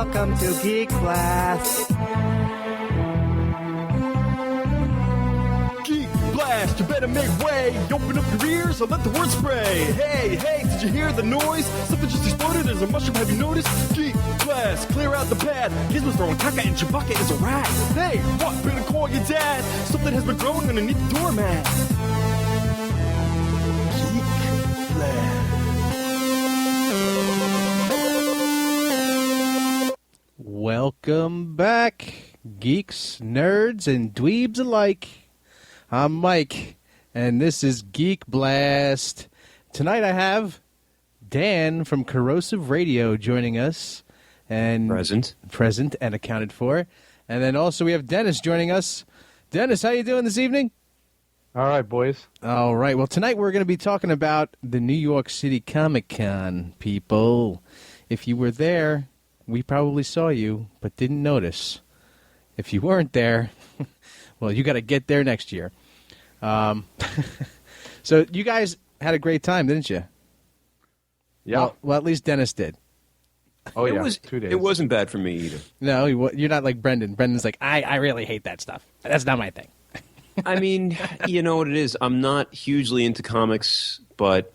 Welcome to Geek Blast. Geek Blast, you better make way. Open up your ears and let the word spray. Hey, did you hear the noise? Something just exploded. There's a mushroom, have you noticed? Geek Blast, clear out the path. Gizmo's throwing caca and Chewbacca is a rat. Hey, what? Better call your dad. Something has been growing underneath the doormat. Geek Blast. Welcome back, geeks, nerds, and dweebs alike. I'm Mike, and this is Geek Blast. Tonight I have Dan from Corrosive Radio joining us. And Present and accounted for. And then also we have Dennis joining us. Dennis, how you doing this evening? All right, boys. All right. Well, tonight we're going to be talking about the New York City Comic-Con, people. If you were there, we probably saw you, but didn't notice. If you weren't there, well, you got to get there next year. So you guys had a great time, didn't you? Yeah. Well, at least Dennis did. Oh, yeah. 2 days. It It wasn't bad for me either. No, you're not like Brendan. Brendan's like, I really hate that stuff. That's not my thing. I mean, you know what it is? I'm not hugely into comics, but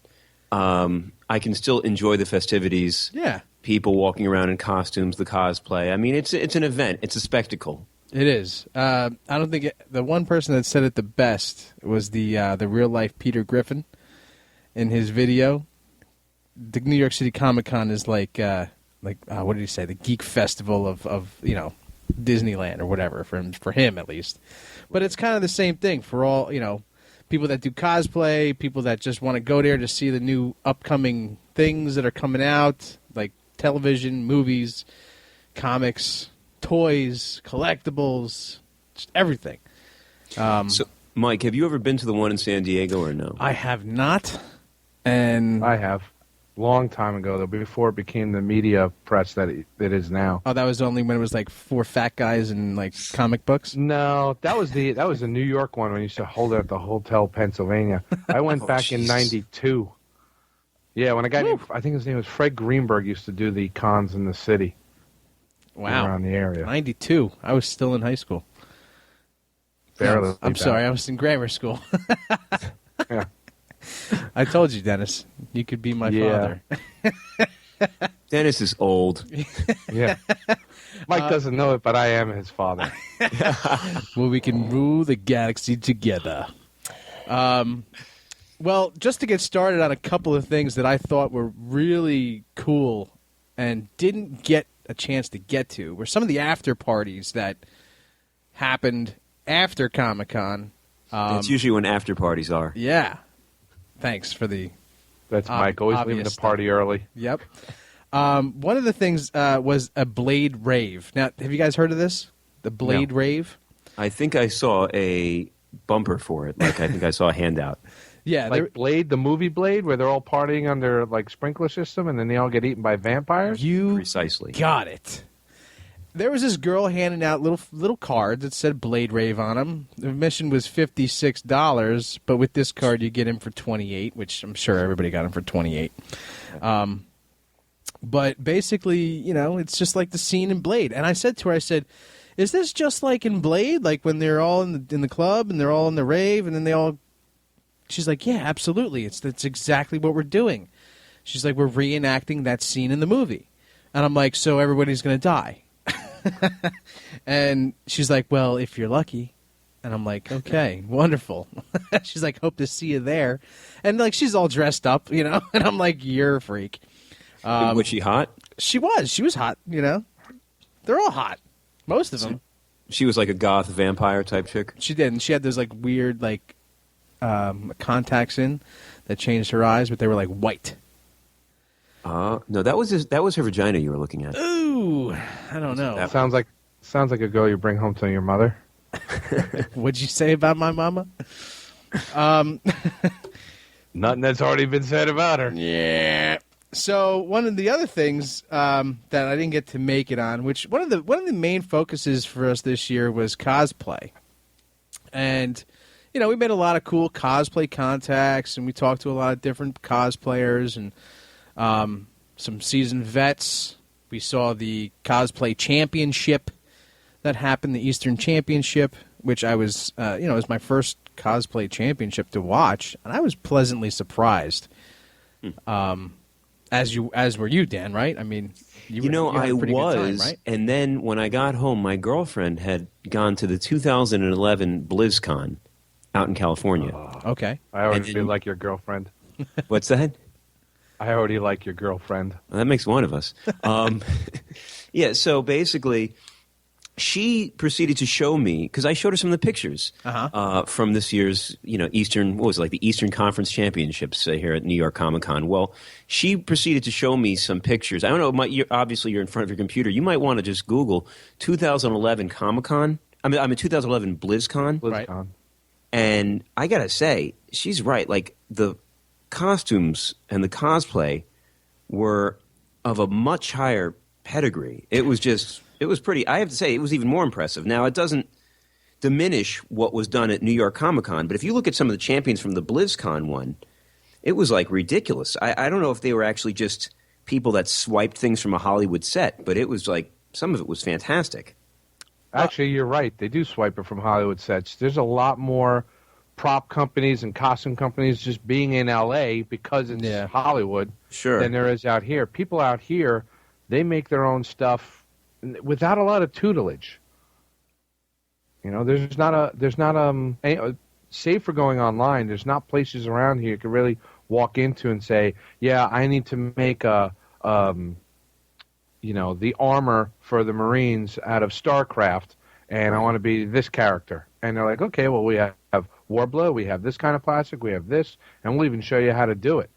I can still enjoy the festivities. Yeah. People walking around in costumes, the cosplay. I mean, it's an event. It's a spectacle. It is. I don't think the one person that said it the best was the real life Peter Griffin in his video. The New York City Comic Con is like what did he say? The geek festival of Disneyland or whatever for him at least. But it's kind of the same thing for all people that do cosplay, people that just want to go there to see the new upcoming things that are coming out, like television, movies, comics, toys, collectibles, just everything. So, Mike, have you ever been to the one in San Diego or no? I have not, and I have. Long time ago, though, before it became the media press that it is now. oh, that was only when it was like 4 fat guys and like comic books. No, that was the New York one when you used to hold it at the Hotel Pennsylvania. I went back in '92. Yeah, when a guy named, I think his name was Fred Greenberg, used to do the cons in the city. Wow, around the area. 92. I was still in high school. Barely. I'm sorry, I was in grammar school. Yeah. I told you, Dennis, you could be my father. Dennis is old. Yeah. Mike doesn't know it, but I am his father. Well, we can rule the galaxy together. Well, just to get started on a couple of things that I thought were really cool and didn't get a chance to get to were some of the after parties that happened after Comic-Con. That's usually when after parties are. Yeah. Thanks for the That's Mike, always leaving the party early. Yep. One of the things was a Blade rave. Now, have you guys heard of this? The Blade rave? I think I saw a bumper for it. Like, I think I saw a handout. Yeah. Like Blade, the movie Blade, where they're all partying under like sprinkler system and then they all get eaten by vampires? You Precisely. got it. There was this girl handing out little cards that said Blade Rave on them. The admission was $56, but with this card you get in for $28, which I'm sure everybody got in for $28. But basically, it's just like the scene in Blade. And I said to her, is this just like in Blade, like when they're all in the club and they're all in the rave and then they all... She's like, yeah, absolutely. That's exactly what we're doing. She's like, we're reenacting that scene in the movie. And I'm like, so everybody's going to die. And she's like, well, if you're lucky. And I'm like, okay, wonderful. She's like, hope to see you there. And like, she's all dressed up, and I'm like, you're a freak. Was she hot? She was hot, They're all hot. Most of them. She was like a goth vampire type chick? She did. And she had those like weird like contacts in that changed her eyes, but they were like white. No, that was her vagina you were looking at. Ooh, I don't know. Sounds like a girl you bring home to your mother. What'd you say about my mama? Nothing that's already been said about her. Yeah. So one of the other things that I didn't get to make it on, which one of the main focuses for us this year was cosplay, and we made a lot of cool cosplay contacts, and we talked to a lot of different cosplayers and some seasoned vets We saw the cosplay championship that happened, the Eastern Championship, which I was, it was my first cosplay championship to watch, and I was pleasantly surprised. As were you, Dan, right? I mean, you had I a pretty was, good time, right? and then when I got home, my girlfriend had gone to the 2011 BlizzCon out in California. Okay. I already like your girlfriend. What's that? I already like your girlfriend. Well, that makes one of us. Yeah, so basically, she proceeded to show me, because I showed her some of the pictures from this year's, Eastern, what was it, like the Eastern Conference Championships here at New York Comic Con. Well, she proceeded to show me some pictures. I don't know, obviously you're in front of your computer. You might want to just Google 2011 Comic Con. I mean 2011 BlizzCon. BlizzCon. Right. And I got to say, she's right. Like, the costumes and the cosplay were of a much higher pedigree. It was pretty, I have to say, it was even more impressive. Now, it doesn't diminish what was done at New York Comic Con, but if you look at some of the champions from the BlizzCon one, it was like ridiculous. I don't know if they were actually just people that swiped things from a Hollywood set, but it was like, some of it was fantastic. Actually, you're right. They do swipe it from Hollywood sets. There's a lot more prop companies and costume companies just being in L.A. because it's Hollywood than there is out here. People out here, they make their own stuff without a lot of tutelage. There's not save for going online. There's not places around here you can really walk into and say, yeah, I need to make the armor for the Marines out of StarCraft, and I want to be this character. And they're like, okay, well, we have Warbler, we have this kind of plastic, we have this, and we'll even show you how to do it.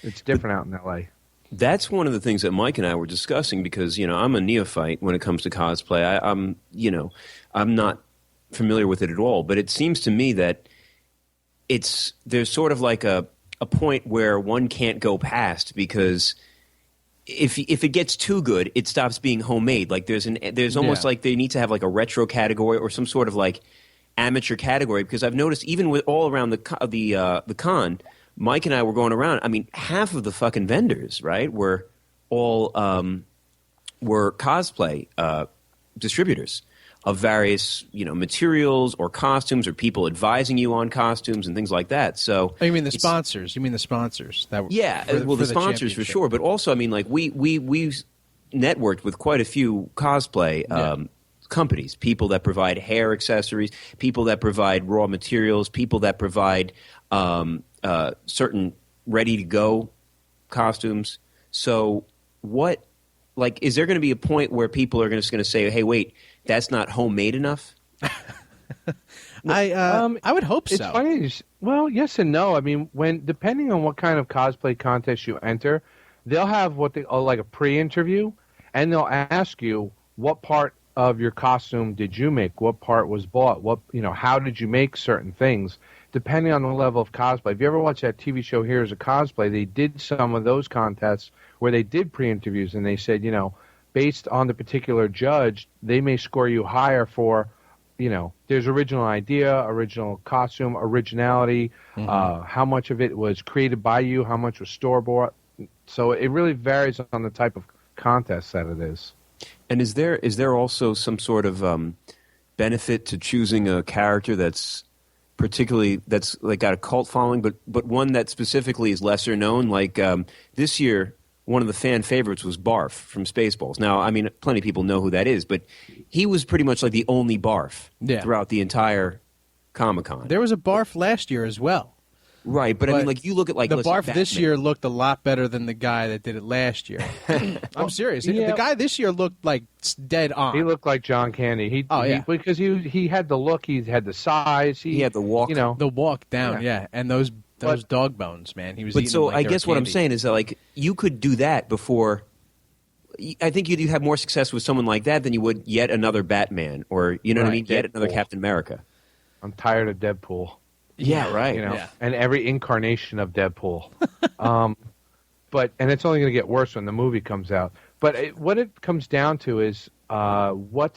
It's different out in L.A. That's one of the things that Mike and I were discussing because, I'm a neophyte when it comes to cosplay. I'm not familiar with it at all, but it seems to me that there's sort of like a point where one can't go past because if it gets too good, it stops being homemade. Like there's almost like they need to have like a retro category or some sort of like amateur category because I've noticed even with all around the con, Mike and I were going around. I mean, half of the fucking vendors, right, were all were cosplay distributors of various materials or costumes or people advising you on costumes and things like that. So you mean the sponsors? You mean the sponsors? The sponsors for sure. But also, I mean, like we networked with quite a few cosplay companies, people that provide hair accessories, people that provide raw materials, people that provide certain ready-to-go costumes. So is there going to be a point where people are just going to say, hey, wait, that's not homemade enough? I would hope so. It's funny. Well, yes and no. I mean, depending on what kind of cosplay contest you enter, they'll have what they call like a pre-interview, and they'll ask you what part of your costume did you make, what part was bought, how did you make certain things, depending on the level of cosplay. If you ever watch that TV show Here's a Cosplay, they did some of those contests where they did pre-interviews, and they said, based on the particular judge, they may score you higher for, there's original idea, original costume, originality, how much of it was created by you, how much was store-bought. So it really varies on the type of contest that it is. And is there also some sort of benefit to choosing a character that's like got a cult following, but one that specifically is lesser known? Like this year, one of the fan favorites was Barf from Spaceballs. Now, I mean, plenty of people know who that is, but he was pretty much like the only Barf throughout the entire Comic-Con. There was a Barf last year as well. Right, but I mean, like, you look at, like, the Barf this year looked a lot better than the guy that did it last year. I'm serious. Yeah. The guy this year looked like dead on. He looked like John Candy. Because he had the look, he had the size. He had the walk. The walk down, and those dog bones, man. He was. But eating so them like I guess what I'm saying is that, like, you could do that before. I think you'd have more success with someone like that than you would yet another Batman or what I mean, yet another Captain America. I'm tired of Deadpool. Yeah, right. And every incarnation of Deadpool. And it's only going to get worse when the movie comes out. But what it comes down to is a little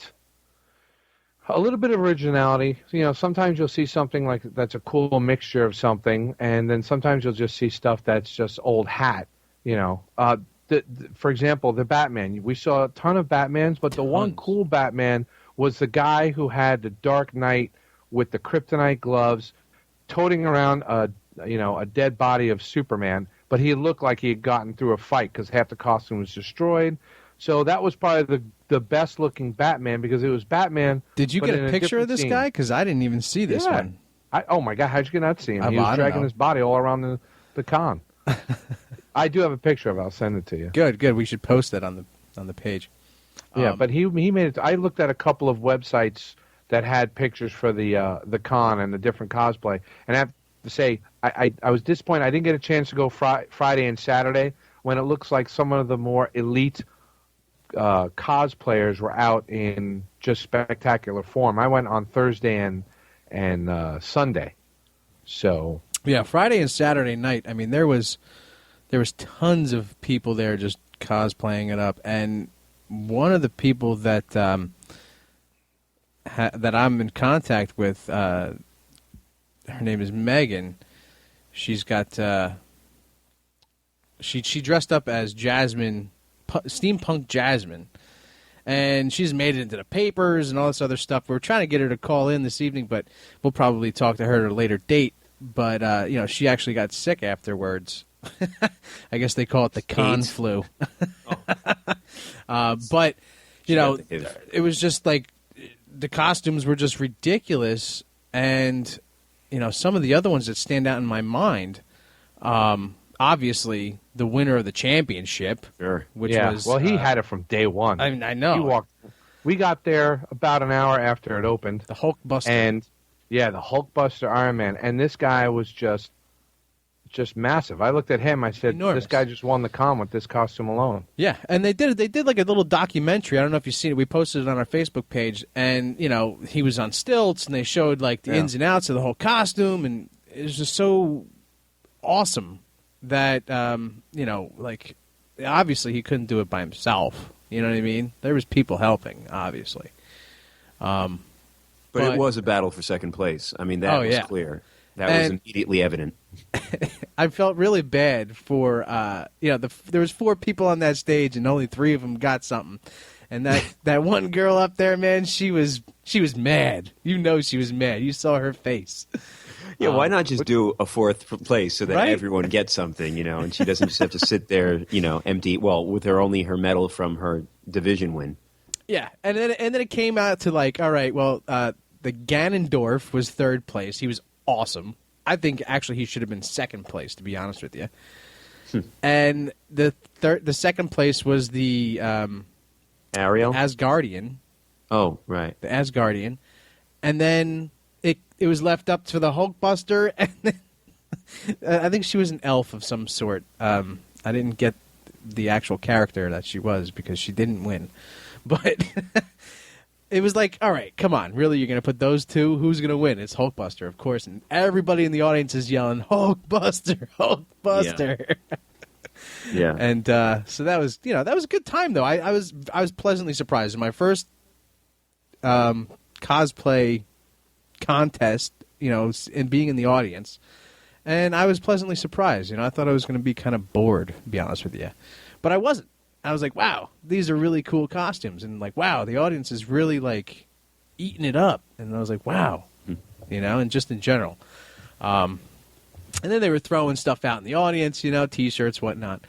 bit of originality. Sometimes you'll see something like that's a cool mixture of something, and then sometimes you'll just see stuff that's just old hat. for example, the Batman. We saw a ton of Batmans, but the one cool Batman was the guy who had the Dark Knight with the kryptonite gloves, toting around a dead body of Superman, but he looked like he had gotten through a fight because half the costume was destroyed. So that was probably the best looking Batman because it was Batman. Did you get a picture of this guy? Because I didn't even see this one. Oh my God, how'd you not see him? He was I don't dragging know. his body all around the con. I do have a picture of it. I'll send it to you. Good. We should post that on the page. Yeah, but he made it. I looked at a couple of websites that had pictures for the con and the different cosplay, and I have to say I was disappointed. I didn't get a chance to go Friday and Saturday when it looks like some of the more elite cosplayers were out in just spectacular form. I went on Thursday and Sunday. So yeah, Friday and Saturday night. I mean, there was tons of people there just cosplaying it up, and one of the people that that I'm in contact with, her name is Megan. She's got she dressed up as Jasmine, steampunk Jasmine, and she's made it into the papers and all this other stuff. We're trying to get her to call in this evening, but we'll probably talk to her at a later date. But she actually got sick afterwards. I guess they call it the con flu. But it was just like the costumes were just ridiculous, and some of the other ones that stand out in my mind. Obviously, the winner of the championship, which was he had it from day one. I mean, I know. We got there about an hour after it opened. The Hulkbuster, and the Hulkbuster Iron Man, and this guy was just massive. I looked at him. I said, enormous. This guy just won the con with this costume alone. Yeah, and they did like a little documentary. I don't know if you've seen it. We posted it on our Facebook page, and he was on stilts, and they showed like the ins and outs of the whole costume, and it was just so awesome that like obviously he couldn't do it by himself. You know what I mean? There was people helping, obviously. But it was a battle for second place. I mean, that was clear. That was immediately evident. I felt really bad for there was 4 people on that stage and only 3 of them got something. And that one girl up there, man, she was mad. She was mad. You saw her face. Yeah, why not just do a 4th place so that everyone gets something, and she doesn't just have to sit there, empty. Well, with her medal from her division win. Yeah, and then it came out to like, all right, well, the Ganondorf was 3rd place. He was awesome. I think actually he should have been 2nd place, to be honest with you. And the 2nd place was the Ariel Asgardian. Oh, right, the Asgardian, and then it was left up to the Hulkbuster, and then, I think she was an elf of some sort. I didn't get the actual character that she was because she didn't win, but. It was like, all right, come on, really? You're going to put those 2? Who's going to win? It's Hulkbuster, of course. And everybody in the audience is yelling, Hulkbuster, Hulkbuster. Yeah. And so that was, that was a good time, though. I was pleasantly surprised. My first cosplay contest, and being in the audience. And I was pleasantly surprised. I thought I was going to be kind of bored, to be honest with you. But I wasn't. I was like, wow, these are really cool costumes. And like, wow, the audience is really like eating it up. And I was like, wow, and just in general. And then they were throwing stuff out in the audience, T-shirts, whatnot.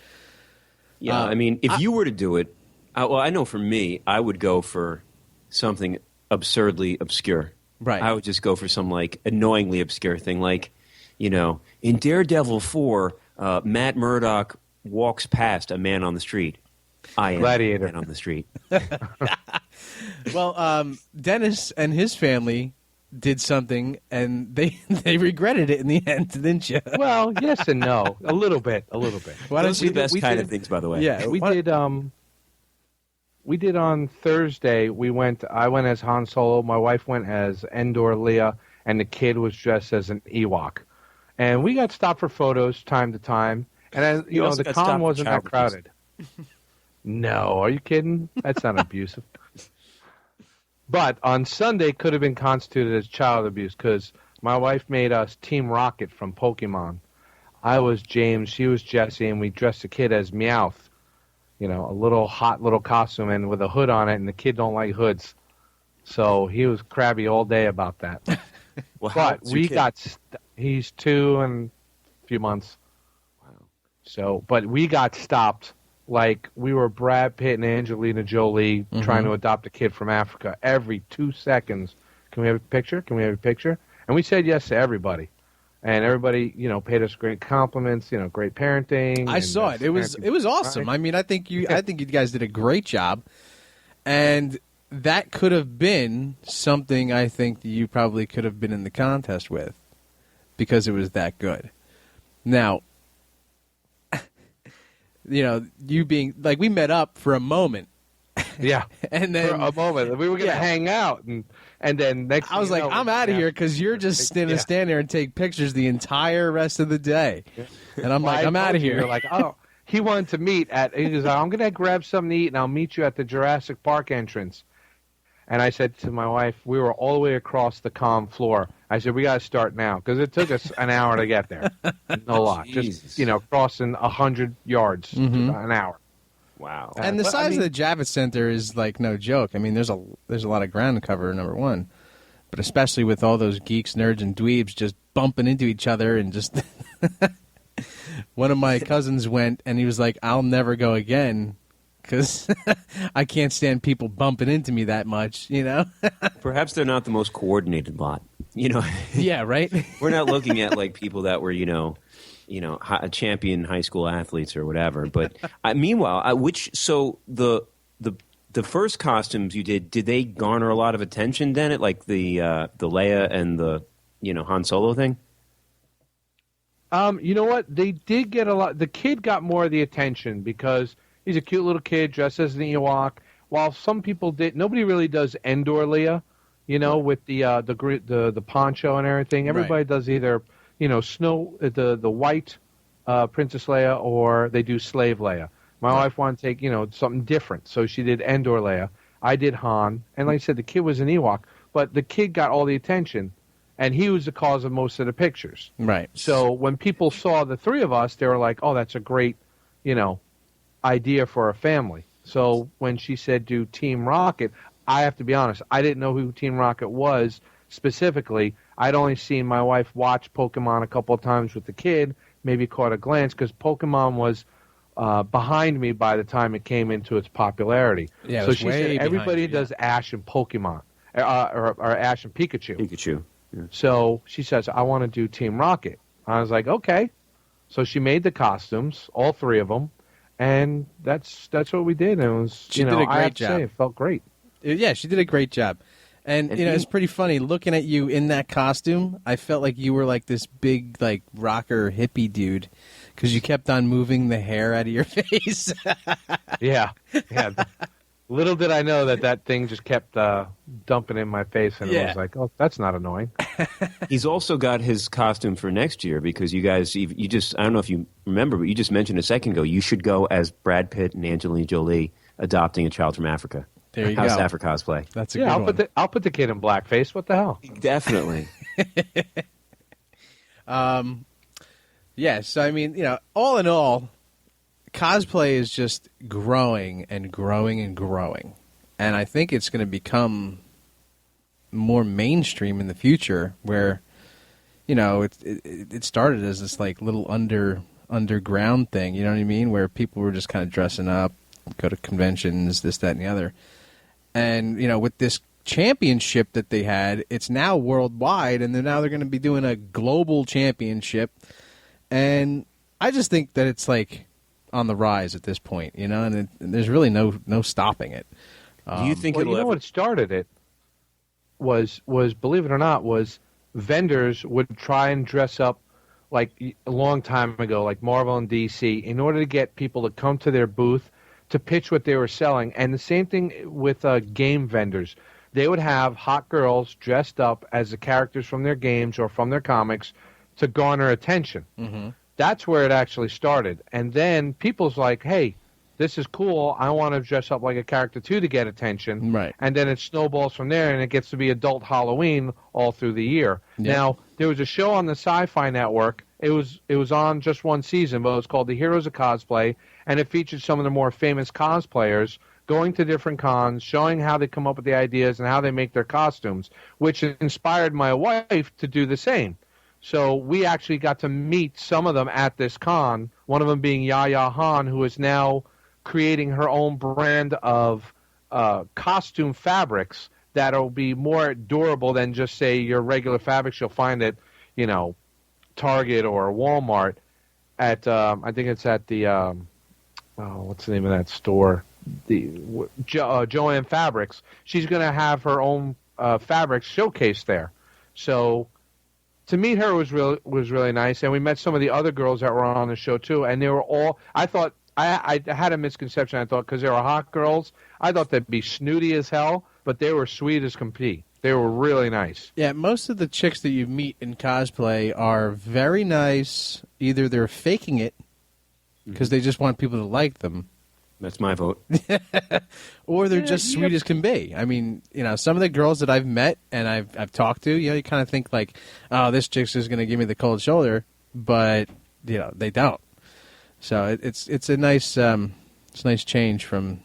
Yeah, I mean, if you were to do it, I know for me, I would go for something absurdly obscure. Right. I would just go for some like annoyingly obscure thing, like, in Daredevil 4, Matt Murdock walks past a man on the street. I am Gladiator. a man on the street. Well, Dennis and his family did something, and they regretted it in the end, didn't you? Well, yes and no, a little bit. Why Those are the best kind of things, by the way. Yeah, we did on Thursday. I went as Han Solo. My wife went as Endor Leia, and the kid was dressed as an Ewok. And we got stopped for photos time to time. And the con wasn't that crowded. No, are you kidding? That's not abusive. But on Sunday could have been constituted as child abuse because my wife made us Team Rocket from Pokemon. I was James, she was Jessie, and we dressed the kid as Meowth. a little hot little costume and with a hood on it, and the kid don't like hoods. So he was crabby all day about that. Well, But how's your kid? he's 2 and a few months. Wow. So, but we got stopped like we were Brad Pitt and Angelina Jolie trying to adopt a kid from Africa. Every 2 seconds, can we have a picture? Can we have a picture? And we said yes to everybody. And everybody, paid us great compliments, great parenting. I saw it. It was awesome. Right. I mean, I think you guys did a great job, and that could have been something I think you probably could have been in the contest with, because it was that good. Now, you being like, we met up for a moment. Yeah, and then for a moment we were going to hang out, and then next. I was like, I'm out of here because you're just stand there and take pictures the entire rest of the day, and I'm like, I'm out of here. You're like, oh, he wanted to meet at. He goes, I'm going to grab something to eat, and I'll meet you at the Jurassic Park entrance. And I said to my wife, we were all the way across the comm floor. I said, we got to start now, because it took us an hour to get there. No lot, Jesus. just crossing 100 yards to an hour. Wow. And the size of the Javits Center is like no joke. I mean, there's a lot of ground to cover, number one, but especially with all those geeks, nerds, and dweebs just bumping into each other and just. One of my cousins went, and he was like, "I'll never go again." Because I can't stand people bumping into me that much, Perhaps they're not the most coordinated lot. Yeah, right? We're not looking at like people that were, champion high school athletes or whatever. But meanwhile, the first costumes you did they garner a lot of attention then at like the Leia and the Han Solo thing? You know what? They did get a lot. The kid got more of the attention because he's a cute little kid dressed as an Ewok. While some people did, nobody really does Endor Leia, with the poncho and everything. Everybody does either, Snow the white Princess Leia, or they do Slave Leia. My wife wanted to take something different, so she did Endor Leia. I did Han, and like I said, the kid was an Ewok, but the kid got all the attention, and he was the cause of most of the pictures. Right. So when people saw the three of us, they were like, "Oh, that's a great, idea for a family." So when she said do Team Rocket, I have to be honest, I didn't know who Team Rocket was specifically. I'd only seen my wife watch Pokemon a couple of times with the kid, maybe caught a glance, because Pokemon was behind me by the time it came into its popularity. Yeah, so she said everybody does Ash and Pokemon, or Ash and Pikachu. Pikachu. Yeah. So she says, I want to do Team Rocket. I was like, okay. So she made the costumes, all three of them, and that's what we did. And it was, she did a great job. Say, it felt great. Yeah, she did a great job. And it's pretty funny looking at you in that costume. I felt like you were like this big, like, rocker hippie dude, because you kept on moving the hair out of your face. Yeah. Little did I know that thing just kept dumping in my face, and it was like, oh, that's not annoying. He's also got his costume for next year, because you guys, I don't know if you remember, but you just mentioned a second ago, you should go as Brad Pitt and Angelina Jolie adopting a child from Africa. There you How's go. that for cosplay? That's a good one. I'll put the kid in blackface. What the hell? Definitely. Yes, I mean, all in all, cosplay is just growing and growing and growing. And I think it's going to become more mainstream in the future, where, it started as this like little underground thing, you know what I mean? Where people were just kind of dressing up, go to conventions, this, that, and the other. And, with this championship that they had, it's now worldwide, and now they're going to be doing a global championship. And I just think that it's like on the rise at this point, and there's really no stopping it. Do you think it'll ever... what started it was, believe it or not, was vendors would try and dress up like a long time ago, like Marvel and DC, in order to get people to come to their booth to pitch what they were selling. And the same thing with game vendors. They would have hot girls dressed up as the characters from their games or from their comics to garner attention. Mm-hmm. That's where it actually started. And then people's like, hey, this is cool. I want to dress up like a character, too, to get attention. Right. And then it snowballs from there, and it gets to be adult Halloween all through the year. Yeah. Now, there was a show on the Sci-Fi Network, It was on just one season, but it was called The Heroes of Cosplay, and it featured some of the more famous cosplayers going to different cons, showing how they come up with the ideas and how they make their costumes, which inspired my wife to do the same. So we actually got to meet some of them at this con, one of them being Yaya Han, who is now creating her own brand of costume fabrics that'll be more durable than just, say, your regular fabrics you'll find at, Target or Walmart. At I think it's at the what's the name of that store? Joanne Fabrics. She's going to have her own fabrics showcased there. So to meet her was really nice, and we met some of the other girls that were on the show too, and they were all. I thought I had a misconception. I thought because they were hot girls, I thought they'd be snooty as hell, but they were sweet as can be. They were really nice. Yeah, most of the chicks that you meet in cosplay are very nice. Either they're faking it because they just want people to like them. That's my vote. Or they're just sweet as can be. I mean, some of the girls that I've met and I've talked to, you kind of think like, oh, this chick's just going to give me the cold shoulder, but they don't. So it's a nice nice change from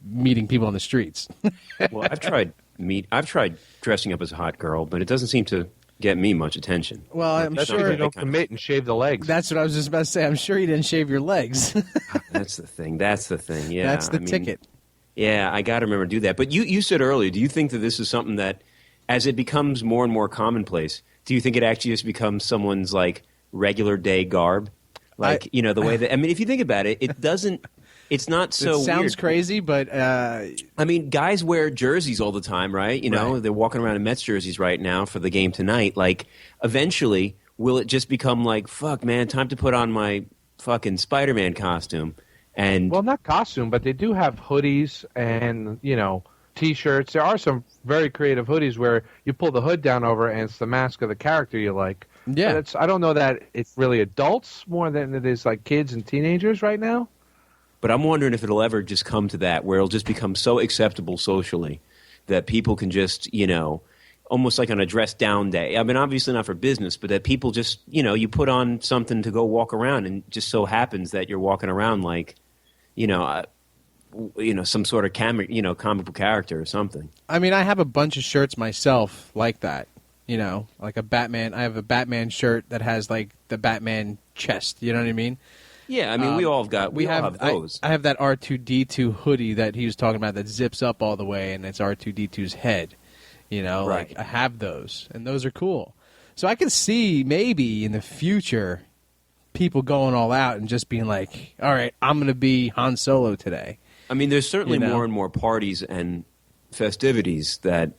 meeting people on the streets. Well, I've tried dressing up as a hot girl, but it doesn't seem to get me much attention. Well, I'm That's sure because you don't commit and shave the legs. That's what I was just about to say. I'm sure you didn't shave your legs. That's the thing. Yeah, that's the ticket. Yeah, I got to remember to do that. But you said earlier, do you think that this is something that, as it becomes more and more commonplace, do you think it actually just becomes someone's like regular day garb? Like the way that if you think about it, it doesn't. It's not so. It sounds weird. crazy, but guys wear jerseys all the time, right? Right. They're walking around in Mets jerseys right now for the game tonight. Like, eventually, will it just become like, fuck, man, time to put on my fucking Spider-Man costume? And well, not costume, but they do have hoodies and T-shirts. There are some very creative hoodies where you pull the hood down over and it's the mask of the character you like. Yeah, but I don't know that it's really adults more than it is like kids and teenagers right now. But I'm wondering if it'll ever just come to that where it'll just become so acceptable socially that people can just, almost like on a dress down day. I mean, obviously not for business, but that people just, you put on something to go walk around, and just so happens that you're walking around like, some sort of comic book character or something. I mean, I have a bunch of shirts myself like that. Like a Batman. I have a Batman shirt that has like the Batman chest. You know what I mean? Yeah, I mean, we all have those. I have that R2-D2 hoodie that he was talking about that zips up all the way, and it's R2-D2's head. Right. Like I have those, and those are cool. So I can see maybe in the future people going all out and just being like, all right, I'm going to be Han Solo today. I mean, there's certainly more and more parties and festivities that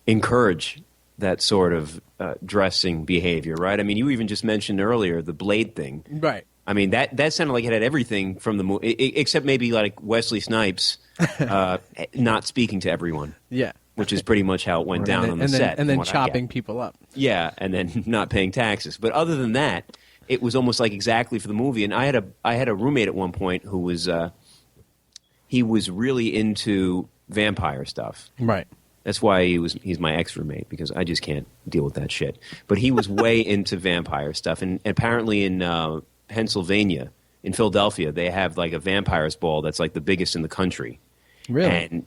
encourage that sort of dressing behavior, right? I mean, you even just mentioned earlier the Blade thing. Right. I mean, that sounded like it had everything from the movie, except maybe like Wesley Snipes not speaking to everyone. Yeah. Which is pretty much how it went down on the set. And then chopping people up. Yeah, and then not paying taxes. But other than that, it was almost like exactly for the movie. And I had a roommate at one point who was he was really into vampire stuff. Right. That's why he's my ex-roommate, because I just can't deal with that shit. But he was way into vampire stuff. And apparently in Pennsylvania, in Philadelphia, they have like a vampires ball that's like the biggest in the country. Really? And,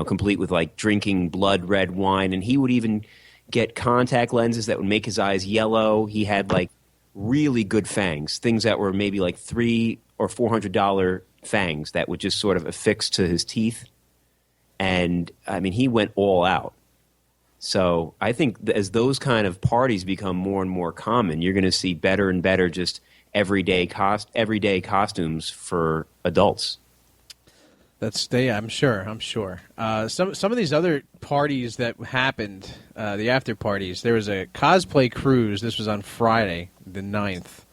complete with like drinking blood red wine. And he would even get contact lenses that would make his eyes yellow. He had like really good fangs, things that were maybe like $300 or $400 fangs that would just sort of affix to his teeth. And, I mean, he went all out. So I think as those kind of parties become more and more common, you're going to see better and better just everyday costumes for adults. I'm sure. Some of these other parties that happened, the after parties, there was a cosplay cruise. This was on Friday, the 9th.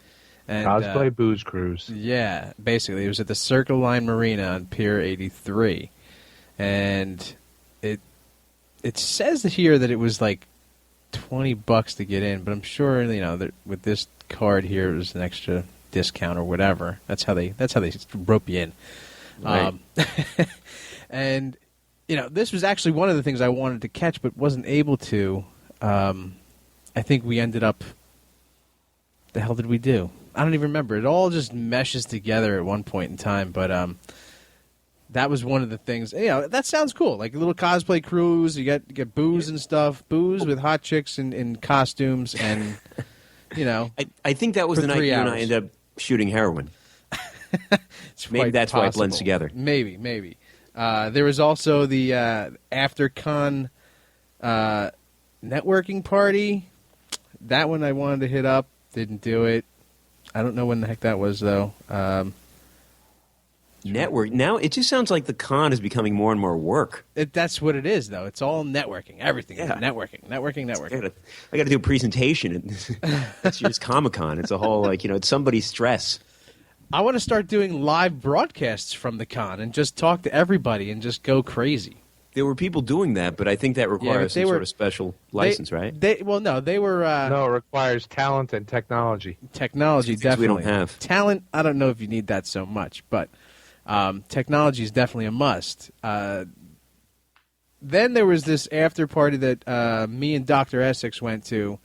And, cosplay booze cruise. Yeah, basically. It was at the Circle Line Marina on Pier 83. And it says here that it was like $20 to get in, but I'm sure that with this card here it was an extra discount or whatever. That's how they rope you in. Right. And this was actually one of the things I wanted to catch but wasn't able to. I think we ended up the hell did we do? I don't even remember. It all just meshes together at one point in time. But that was one of the things. You know, that sounds cool. Like a little cosplay cruise. You get booze and stuff. Booze with hot chicks in costumes, and you know. I think that was the night you and I ended up shooting heroin. Maybe that's possible. why it blends together. Maybe. There was also the after-con networking party. That one I wanted to hit up. Didn't do it. I don't know when the heck that was, though. Network. Now it just sounds like the con is becoming more and more work. That's what it is, though. It's all networking. Everything is networking. I got to do a presentation. That's just Comic-Con. It's a whole, it's somebody's stress. I want to start doing live broadcasts from the con and just talk to everybody and just go crazy. There were people doing that, but I think that requires some sort of special license, right? They were... no, it requires talent and technology. Technology, definitely. We don't have. Talent, I don't know if you need that so much, but technology is definitely a must. Then there was this after party that me and Dr. Essex went to.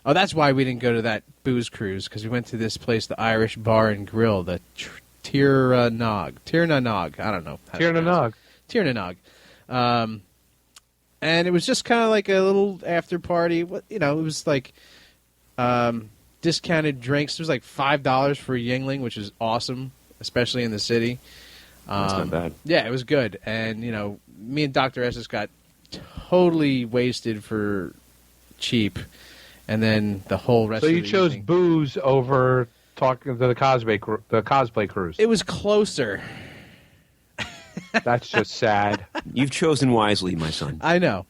Oh, that's why we didn't go to that booze cruise, because we went to this place, the Irish Bar and Grill, the Tirnanog. I don't know. Tirnanog. And it was just kind of like a little after party. You know, it was like discounted drinks. It was like $5 for a Yingling, which is awesome, especially in the city. That's not bad. Yeah, it was good. And, you know, me and Dr. Essex got totally wasted for cheap. And then the whole rest of the evening. So you chose booze over talking to the cosplay cruise. It was closer. That's just sad. You've chosen wisely, my son. I know.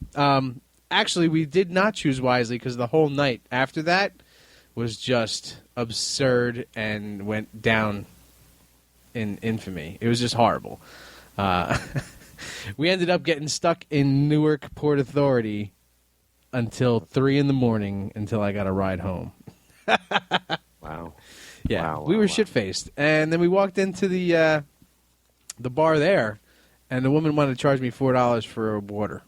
Actually, we did not choose wisely because the whole night after that was just absurd and went down in infamy. It was just horrible. We ended up getting stuck in Newark Port Authority until 3 a.m. until I got a ride home. Wow. Yeah, Wow, we were wow. shit-faced. And then we walked into the bar there, and the woman wanted to charge me $4 for a water.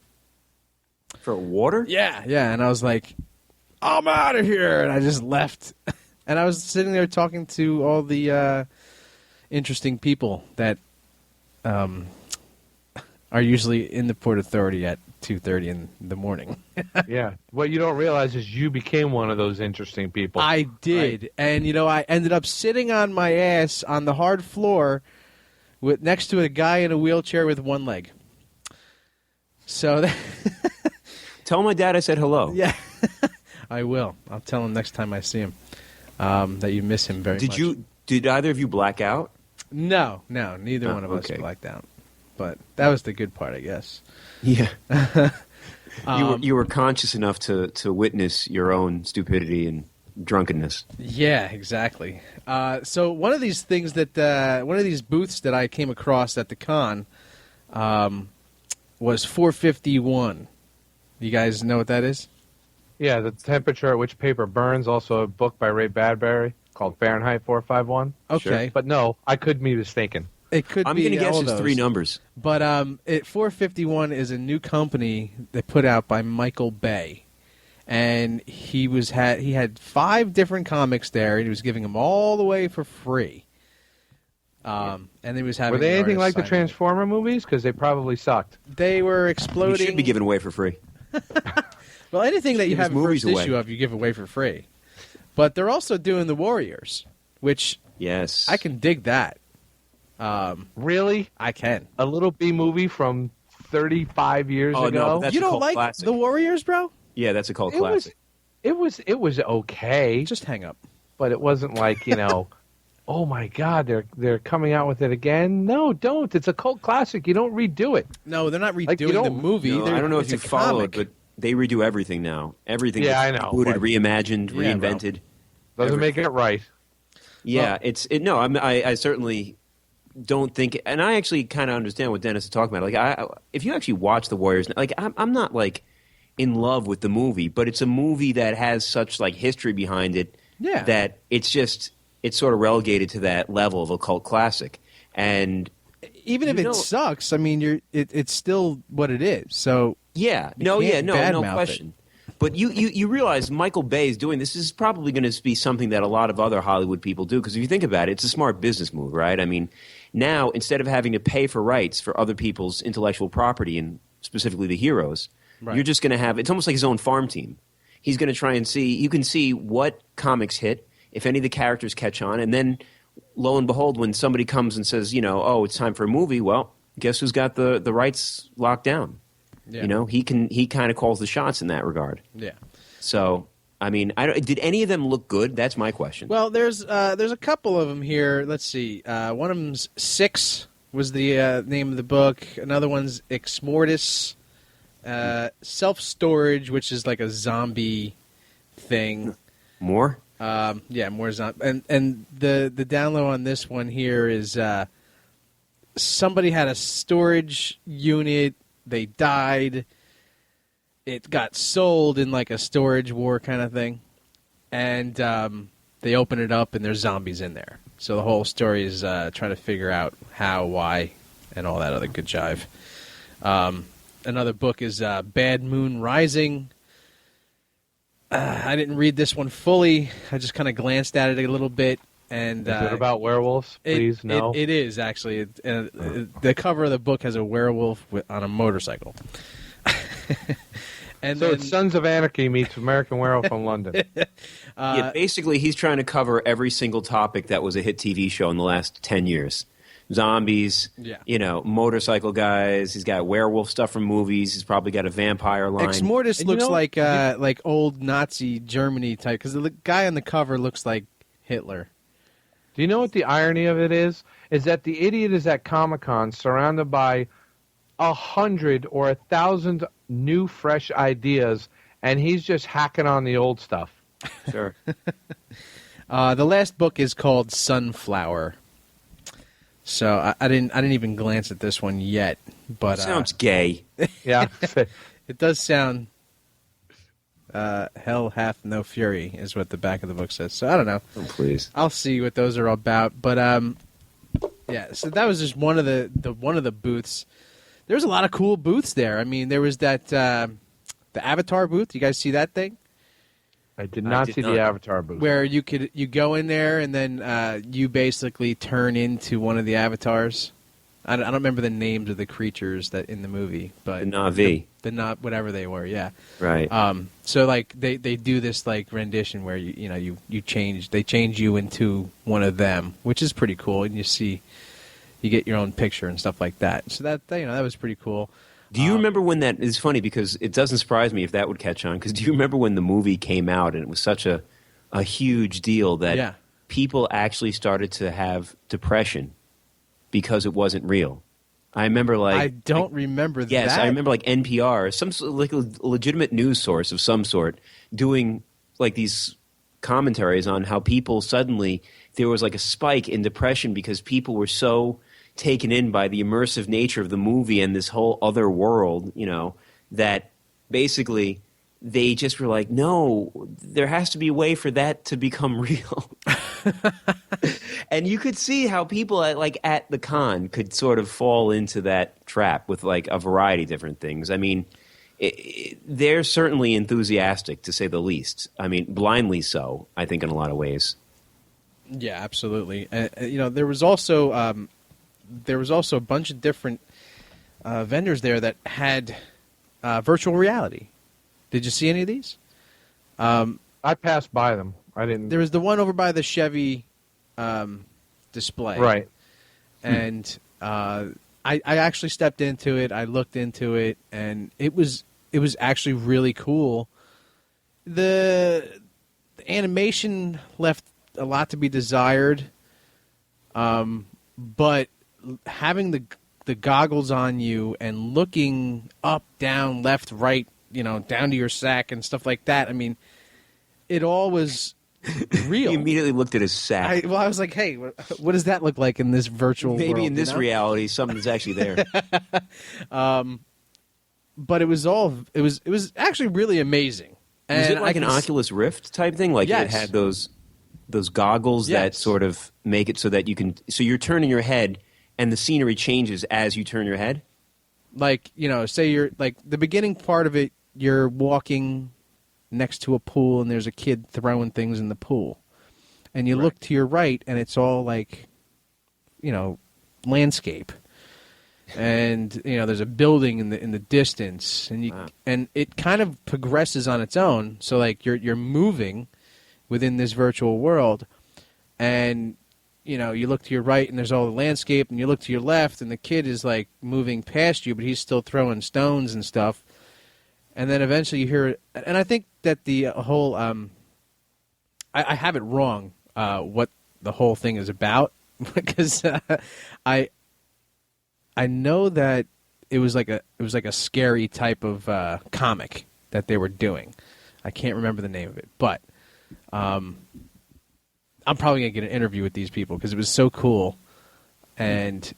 For water? Yeah, and I was like, I'm out of here, and I just left. And I was sitting there talking to all the interesting people that are usually in the Port Authority at 2:30 in the morning. Yeah. What you don't realize is you became one of those interesting people. I did. Right. And, you know, I ended up sitting on my ass on the hard floor next to a guy in a wheelchair with one leg. So Tell my dad I said hello. Yeah, I will. I'll tell him next time I see him that you miss him very much. Did either of you black out? No, neither one of us blacked out. But that was the good part, I guess. Yeah. You were conscious enough to witness your own stupidity and drunkenness. Yeah, exactly. So one of these things one of these booths that I came across at the con was 451. You guys know what that is? Yeah, the temperature at which paper burns. Also a book by Ray Bradbury called Fahrenheit 451. Okay. Sure. But no, I could be mistaken. It could I'm be. going to guess all it's those. 3 numbers. But 451 is a new company that put out by Michael Bay, and he had 5 different comics there, and he was giving them all away for free. And he was having. Were they anything like the sign Transformer movies? Because they probably sucked. They were You exploding. should be given away for free. Well, anything that you Give us have a movies first away. issue of, you give away for free. But they're also doing the Warriors, which Yes. I can dig that. Really? I can. A little B movie from 35 years Oh, no, ago? but that's You a don't cult like classic. the Warriors, bro? Yeah, that's a cult It was- classic. It was okay, Just hang up. but it wasn't like, oh my God, they're coming out with it again. No, don't. It's a cult classic. You don't redo it. No, they're not Like, you redoing the don't- movie. No, I don't know if you it's a followed, comic. but they redo everything now. Everything Yeah, gets I know. rebooted, What? reimagined, Yeah, bro. reinvented. Doesn't make it right. Yeah, I certainly don't think, and I actually kind of understand what Dennis is talking about. Like, if you actually watch the Warriors, like, I'm not like in love with the movie, but it's a movie that has such like history behind it that it's sort of relegated to that level of a cult classic. And even if it sucks, I mean, it's still what it is. So no badmouth question. But you realize Michael Bay is doing this is probably going to be something that a lot of other Hollywood people do, because if you think about it, it's a smart business move, right? I mean, now instead of having to pay for rights for other people's intellectual property, and specifically the heroes, you're just going to have – it's almost like his own farm team. He's going to try and see – you can see what comics hit, if any of the characters catch on, and then lo and behold, when somebody comes and says, oh, it's time for a movie, well, guess who's got the rights locked down? Yeah. He kind of calls the shots in that regard. Yeah. So, I mean, did any of them look good? That's my question. Well, there's a couple of them here. Let's see. One of them's Six was the name of the book. Another one's Ex Mortis. Self-Storage, which is like a zombie thing. More? Yeah, more zombie. And the download on this one here is somebody had a storage unit. They died. It got sold in like a storage war kind of thing. And they open it up and there's zombies in there. So the whole story is trying to figure out how, why, and all that other good jive. Another book is Bad Moon Rising. I didn't read this one fully. I just kind of glanced at it a little bit. And is it about werewolves? Please, no. It is, actually. The cover of the book has a werewolf on a motorcycle. And so it's Sons of Anarchy meets American Werewolf in London. Yeah, basically, he's trying to cover every single topic that was a hit TV show in the last 10 years. Zombies, motorcycle guys. He's got werewolf stuff from movies. He's probably got a vampire line. Ex Mortis looks like old Nazi Germany type, because the guy on the cover looks like Hitler. Do you know what the irony of it is? Is that the idiot is at Comic-Con surrounded by 100 or 1,000 new, fresh ideas, and he's just hacking on the old stuff. Sure. The last book is called Sunflower. So I didn't even glance at this one yet, but sounds gay. Yeah, it does sound. Hell hath no fury is what the back of the book says. So I don't know. Oh, please. I'll see what those are about. But yeah. So that was just one of the booths. There's a lot of cool booths there. I mean, there was that the Avatar booth. You guys see that thing? I did not see the Avatar booth. Where you go in there and then you basically turn into one of the avatars. I don't remember the names of the creatures that in the movie, but the Na'vi, whatever they were, yeah, right. So like they do this like rendition where you change you into one of them, which is pretty cool, and you get your own picture and stuff like that. So that was pretty cool. Do you remember when that is funny, because it doesn't surprise me if that would catch on, because do you remember when the movie came out and it was such a huge deal that people actually started to have depression because it wasn't real? I remember I don't remember that. Yes, I remember like NPR, some like a legitimate news source of some sort, doing like these commentaries on how people suddenly, there was like a spike in depression because people were so taken in by the immersive nature of the movie and this whole other world, that basically they just were like, no, there has to be a way for that to become real. And you could see how people at the con could sort of fall into that trap with like a variety of different things. I mean, they're certainly enthusiastic, to say the least. I mean, blindly so, I think, in a lot of ways. Yeah, absolutely. There was also a bunch of different vendors there that had virtual reality. Did you see any of these? I passed by them. I didn't. There was the one over by the Chevy display, right? And I actually stepped into it. I looked into it, and it was actually really cool. The animation left a lot to be desired, but having the goggles on you and looking up, down, left, right, down to your sack and stuff like that. I mean, it all was real. He immediately looked at his sack. I was like, hey, what does that look like in this virtual Maybe world? In this reality, something's actually there. But it was actually really amazing. And was it like an Oculus Rift type thing? Like yes. It had those goggles that sort of make it so that you can. So you're turning your head, and the scenery changes as you turn your head. Like say you're like the beginning part of it, you're walking next to a pool, and there's a kid throwing things in the pool. And you look to your right, and it's all like, landscape. And there's a building in the distance, and and it kind of progresses on its own. So like you're moving within this virtual world, and you look to your right, and there's all the landscape, and you look to your left, and the kid is like moving past you, but he's still throwing stones and stuff. And then eventually you hear it, and I think that the whole I have it wrong what the whole thing is about because I know that it was like a scary type of comic that they were doing. I can't remember the name of it, but I'm probably gonna get an interview with these people because it was so cool, and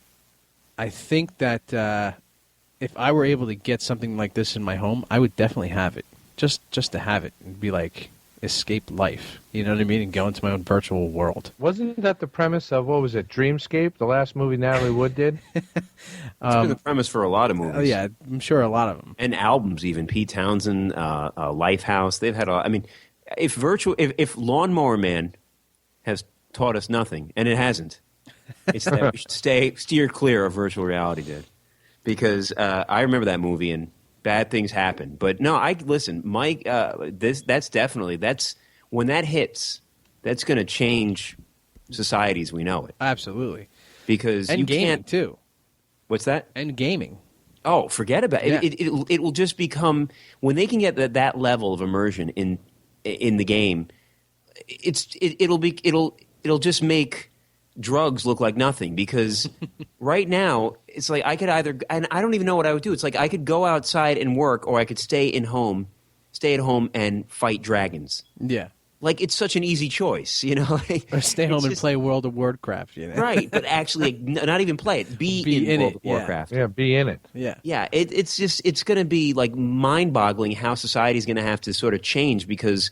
I think that if I were able to get something like this in my home, I would definitely have it, just to have it and be like escape life. You know what I mean? And go into my own virtual world. Wasn't that the premise of, what was it, Dreamscape, the last movie Natalie Wood did? It's been the premise for a lot of movies. Oh yeah, I'm sure a lot of them. And albums even. Pete Townsend, Lifehouse, they've had if Lawnmower Man has taught us nothing, and it hasn't, it's that we should steer clear of virtual reality, dude. Because I remember that movie, and bad things happen. But no, listen, Mike. That's when that hits. That's going to change society as we know it. Absolutely. Because and you gaming can't. too. What's that? And gaming. Oh, forget about it. Yeah. It will just become, when they can get that level of immersion in the game. It'll just make drugs look like nothing, because right now it's like I could either, and I don't even know what I would do. It's like I could go outside and work, or I could stay at home and fight dragons. Yeah. Like, it's such an easy choice, Like, or stay home and play World of Warcraft, Right, but actually not even play it. Be in World of Warcraft. Yeah, be in it. Yeah. Yeah, it's going to be like mind-boggling how society's going to have to sort of change, because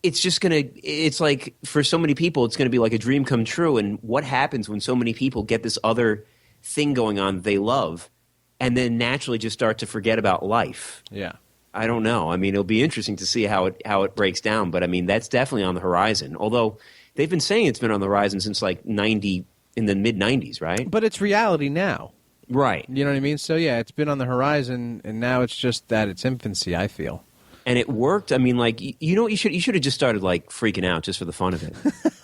it's like, for so many people, it's going to be like a dream come true. And what happens when so many people get this other thing going on that they love, and then naturally just start to forget about life? Yeah. I don't know. I mean, it'll be interesting to see how it breaks down. But I mean, that's definitely on the horizon. Although they've been saying it's been on the horizon since like in the mid-90s, right? But it's reality now. Right. You know what I mean? So yeah, it's been on the horizon, and now it's just at its infancy, I feel. And it worked. I mean, like, you should have just started like freaking out just for the fun of it.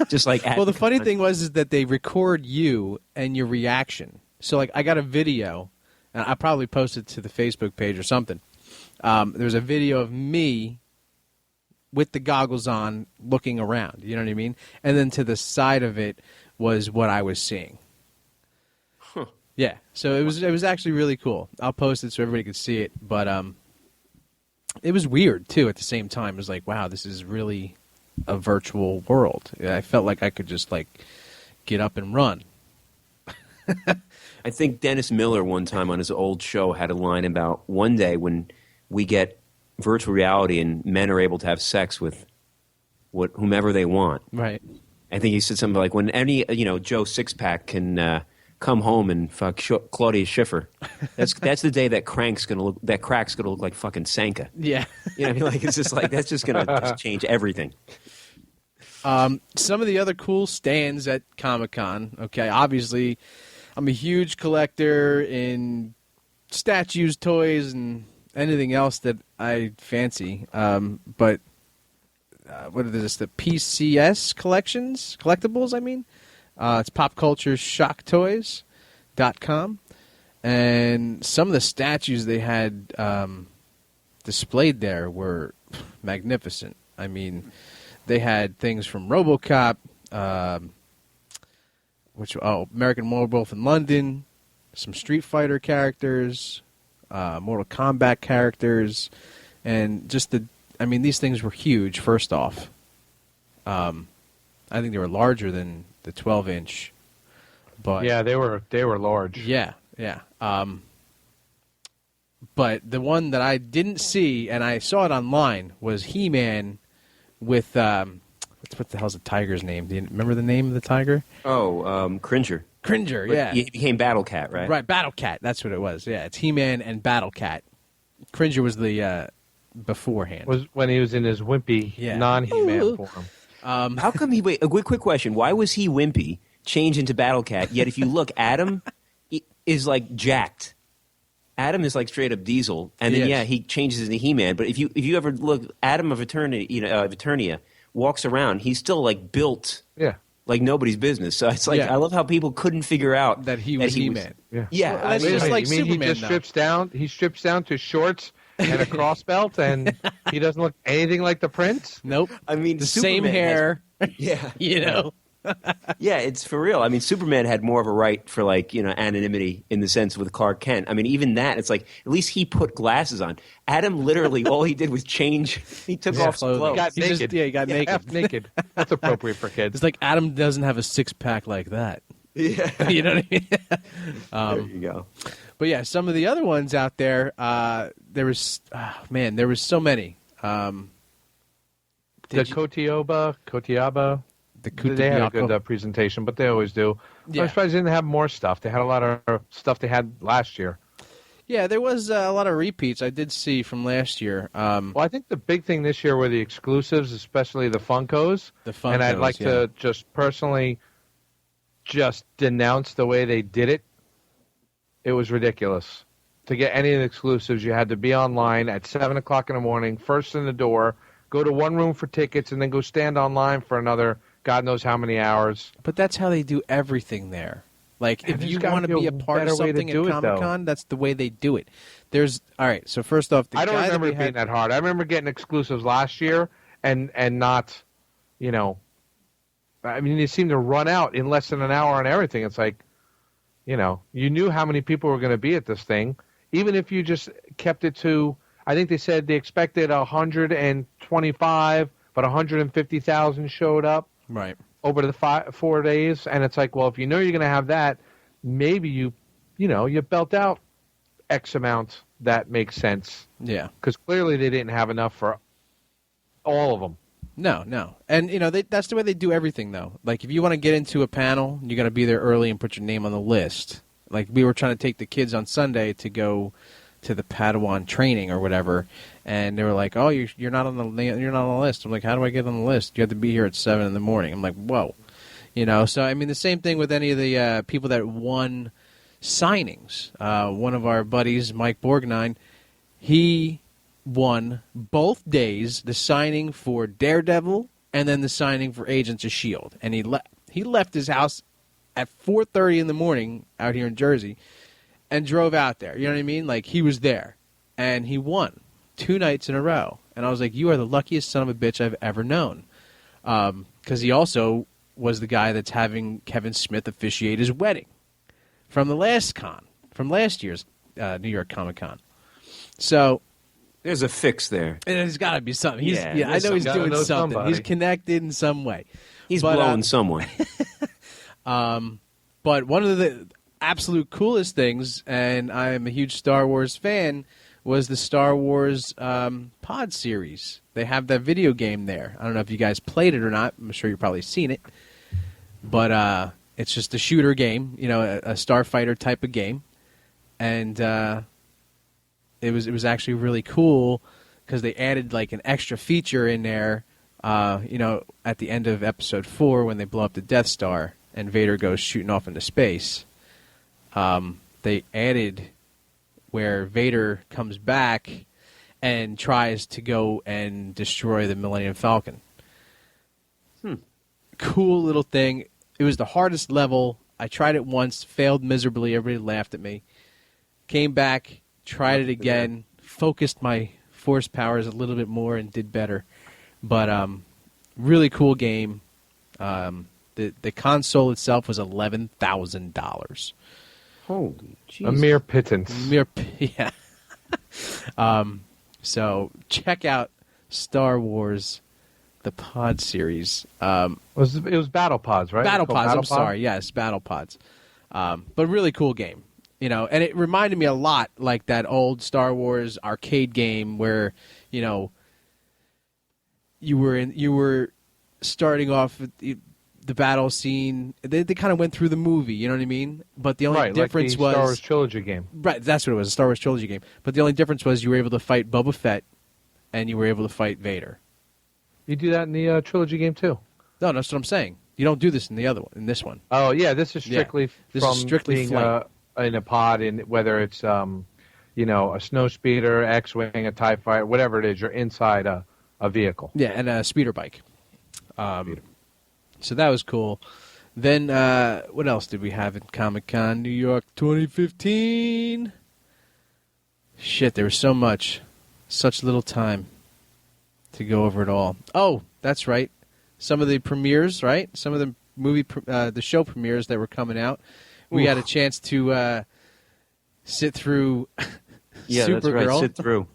Just like well, the funny thing is that they record you and your reaction. So like, I got a video, and I probably posted to the Facebook page or something. There's a video of me with the goggles on looking around. You know what I mean? And then to the side of it was what I was seeing. Huh. Yeah. So it was actually really cool. I'll post it so everybody can see it. But it was weird too at the same time. It was like, wow, this is really a virtual world. I felt like I could just like get up and run. I think Dennis Miller one time on his old show had a line about one day when we get virtual reality and men are able to have sex with whomever they want. Right. I think he said something like, when any Joe Sixpack can come home and fuck Claudia Schiffer, that's the day that crack's gonna look like fucking Sanka. Yeah. You know what I mean? Like, it's just like, that's just gonna just change everything. Some of the other cool stands at Comic-Con. Okay, obviously, I'm a huge collector in statues, toys, and anything else that I fancy. But what is this? The PCS collectibles, I mean. It's popcultureshocktoys.com. And some of the statues they had displayed there were magnificent. I mean, they had things from RoboCop, American Werewolf in London, some Street Fighter characters, Mortal Kombat characters, and just these things were huge, first off. I think they were larger than the 12-inch. But yeah, they were large. Yeah. But the one that I didn't see, and I saw it online, was He-Man with what the hell's the tiger's name? Do you remember the name of the tiger? Oh, Cringer. Cringer, but yeah. He became Battle Cat, right? Right, Battle Cat. That's what it was. Yeah, it's He-Man and Battle Cat. Cringer was the beforehand. Was when he was in his wimpy non-He-Man form. How come he? Wait, a quick question. Why was he wimpy, change into Battle Cat? Yet if you look, Adam is like jacked. Adam is like straight up Diesel, and then he changes into He-Man. But if you ever look, Adam of Eternia walks around, he's still like built, like nobody's business. So it's like I love how people couldn't figure out that he was He-Man. Well, that's just like you mean Superman. He just strips down. He strips down to shorts and a cross belt, and he doesn't look anything like the Prince. Nope. I mean, the Superman same hair. You know. Yeah, it's for real. I mean, Superman had more of a right for anonymity in the sense with Clark Kent. I mean, even that, it's like at least he put glasses on. Adam literally, all he did was change. He took off some clothes. He got naked. He got naked. Half naked. That's appropriate for kids. It's like Adam doesn't have a six-pack like that. Yeah, you know what I mean. There you go. But yeah, some of the other ones out there, there was so many. The Kotiaba. They had a good presentation, but they always do. Yeah. I'm surprised they didn't have more stuff. They had a lot of stuff they had last year. Yeah, there was a lot of repeats I did see from last year. Well, I think the big thing this year were the exclusives, especially the Funkos. And I'd like to just personally just denounce the way they did it. It was ridiculous. To get any of the exclusives, you had to be online at 7 o'clock in the morning, first in the door, go to one room for tickets, and then go stand online for another God knows how many hours. But that's how they do everything there. Like, if you want to be a part of something at Comic-Con, that's the way they do it. All right, so first off, I don't remember it being that hard. I remember getting exclusives last year and not, I mean, they seem to run out in less than an hour on everything. It's like, you knew how many people were going to be at this thing. Even if you just kept it to, I think they said they expected 125, but 150,000 showed up. Right. Over the 4 days, and it's like, well, if you know you're going to have that, maybe you belt out X amount that makes sense. Yeah. Because clearly they didn't have enough for all of them. No. And, that's the way they do everything, though. Like, if you want to get into a panel, you got to be there early and put your name on the list. Like, we were trying to take the kids on Sunday to go to the Padawan training or whatever, and they were like, "Oh, you're not on the list." I'm like, "How do I get on the list? You have to be here at 7 in the morning." I'm like, "Whoa," So I mean, the same thing with any of the people that won signings. One of our buddies, Mike Borgnine, he won both days, the signing for Daredevil and then the signing for Agents of S.H.I.E.L.D. And he left his house at 4:30 in the morning out here in Jersey and drove out there. You know what I mean? Like, he was there. And he won 2 nights in a row. And I was like, you are the luckiest son of a bitch I've ever known. Because he also was the guy that's having Kevin Smith officiate his wedding from last year's New York Comic-Con. So there's a fix there. There's got to be something. I know he's doing something. Somebody. He's connected in some way. He's blowing someone. But one of the absolute coolest things, and I'm a huge Star Wars fan, was the Star Wars Pod series. They have that video game there. I don't know if you guys played it or not. I'm sure you've probably seen it. But it's just a shooter game, a starfighter type of game. And it was actually really cool because they added like an extra feature in there, at the end of Episode 4 when they blow up the Death Star and Vader goes shooting off into space. They added where Vader comes back and tries to go and destroy the Millennium Falcon. Cool little thing. It was the hardest level. I tried it once, failed miserably. Everybody laughed at me. Came back, tried it again, focused my force powers a little bit more and did better. But really cool game. The console itself was $11,000. Holy Jesus. A mere pittance. Yeah. So check out Star Wars, the Pod series. It was Battle Pods, right? Battle Pods. Sorry. Yes, Battle Pods. But really cool game. And it reminded me a lot like that old Star Wars arcade game where, you were starting off with the battle scene. They kind of went through the movie, you know what I mean? But the only difference like the was Star Wars Trilogy game. Right, that's what it was, a Star Wars Trilogy game. But the only difference was you were able to fight Boba Fett and you were able to fight Vader. You do that in the trilogy game too. No, that's what I'm saying. You don't do this in the other one. In this one. Oh yeah, this is strictly This from is strictly being flight. in a pod, in whether it's a snow speeder, X-wing, a TIE fighter, whatever it is. You're inside a vehicle. Yeah, and a speeder bike. So that was cool. Then what else did we have in Comic-Con New York 2015? Shit, there was so much. Such little time to go over it all. Oh, that's right. Some of the premieres, right? Some of the the show premieres that were coming out. We had a chance to sit through Yeah, Supergirl. that's right. Sit through.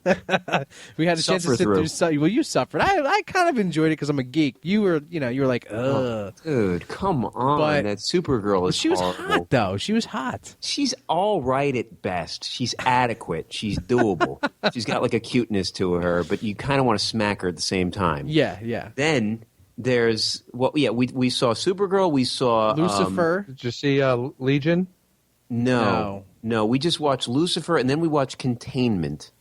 We had a chance to Suffer sit through. through. Well, you suffered. I kind of enjoyed it because I'm a geek. You were like, ugh. Dude, come on. But- that Supergirl is She was horrible. hot, though. She was hot. She's all right at best. She's adequate. She's doable. She's got like a cuteness to her, but you kind of want to smack her at the same time. Yeah, yeah. Then there's we saw Supergirl. We saw Lucifer. Did you see Legion? No, we just watched Lucifer, and then we watched Containment.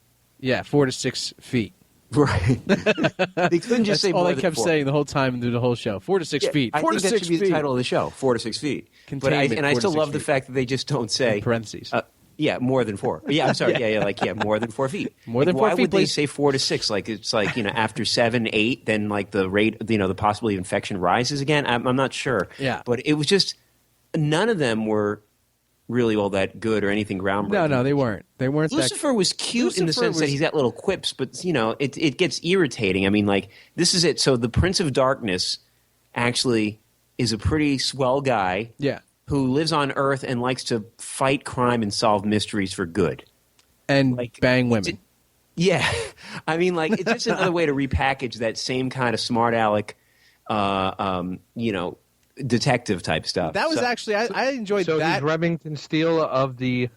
Yeah, 4 to 6 feet. Right. They couldn't just That's say all more they than kept 4. saying the whole time through the whole show. 4 to 6 feet. I 4 think to that 6 should be feet. the title of the show. 4 to 6 feet. Containment, I 4 to still 6 love the feet. fact that they just don't say In parentheses. Yeah, more than 4. Yeah, I'm sorry. Yeah, more than 4 feet. More than 4 why feet, would they please. say 4 to 6? Like it's like after 7, 8, then like the rate, the possibility of infection rises again. I'm not sure. Yeah. but it was just none of them were really all that good or anything groundbreaking. No, they weren't. They weren't. Lucifer was cute in the Lucifer sense that was- he's got little quips, but it gets irritating. I mean, like this is it. So the Prince of Darkness actually is a pretty swell guy. Yeah. Who lives on Earth and likes to fight crime and solve mysteries for good. And Like, bang women. Yeah. I mean, like, it's just another way to repackage that same kind of smart aleck, detective type stuff. That was So- actually, I enjoyed So that. he's Remington Steele of the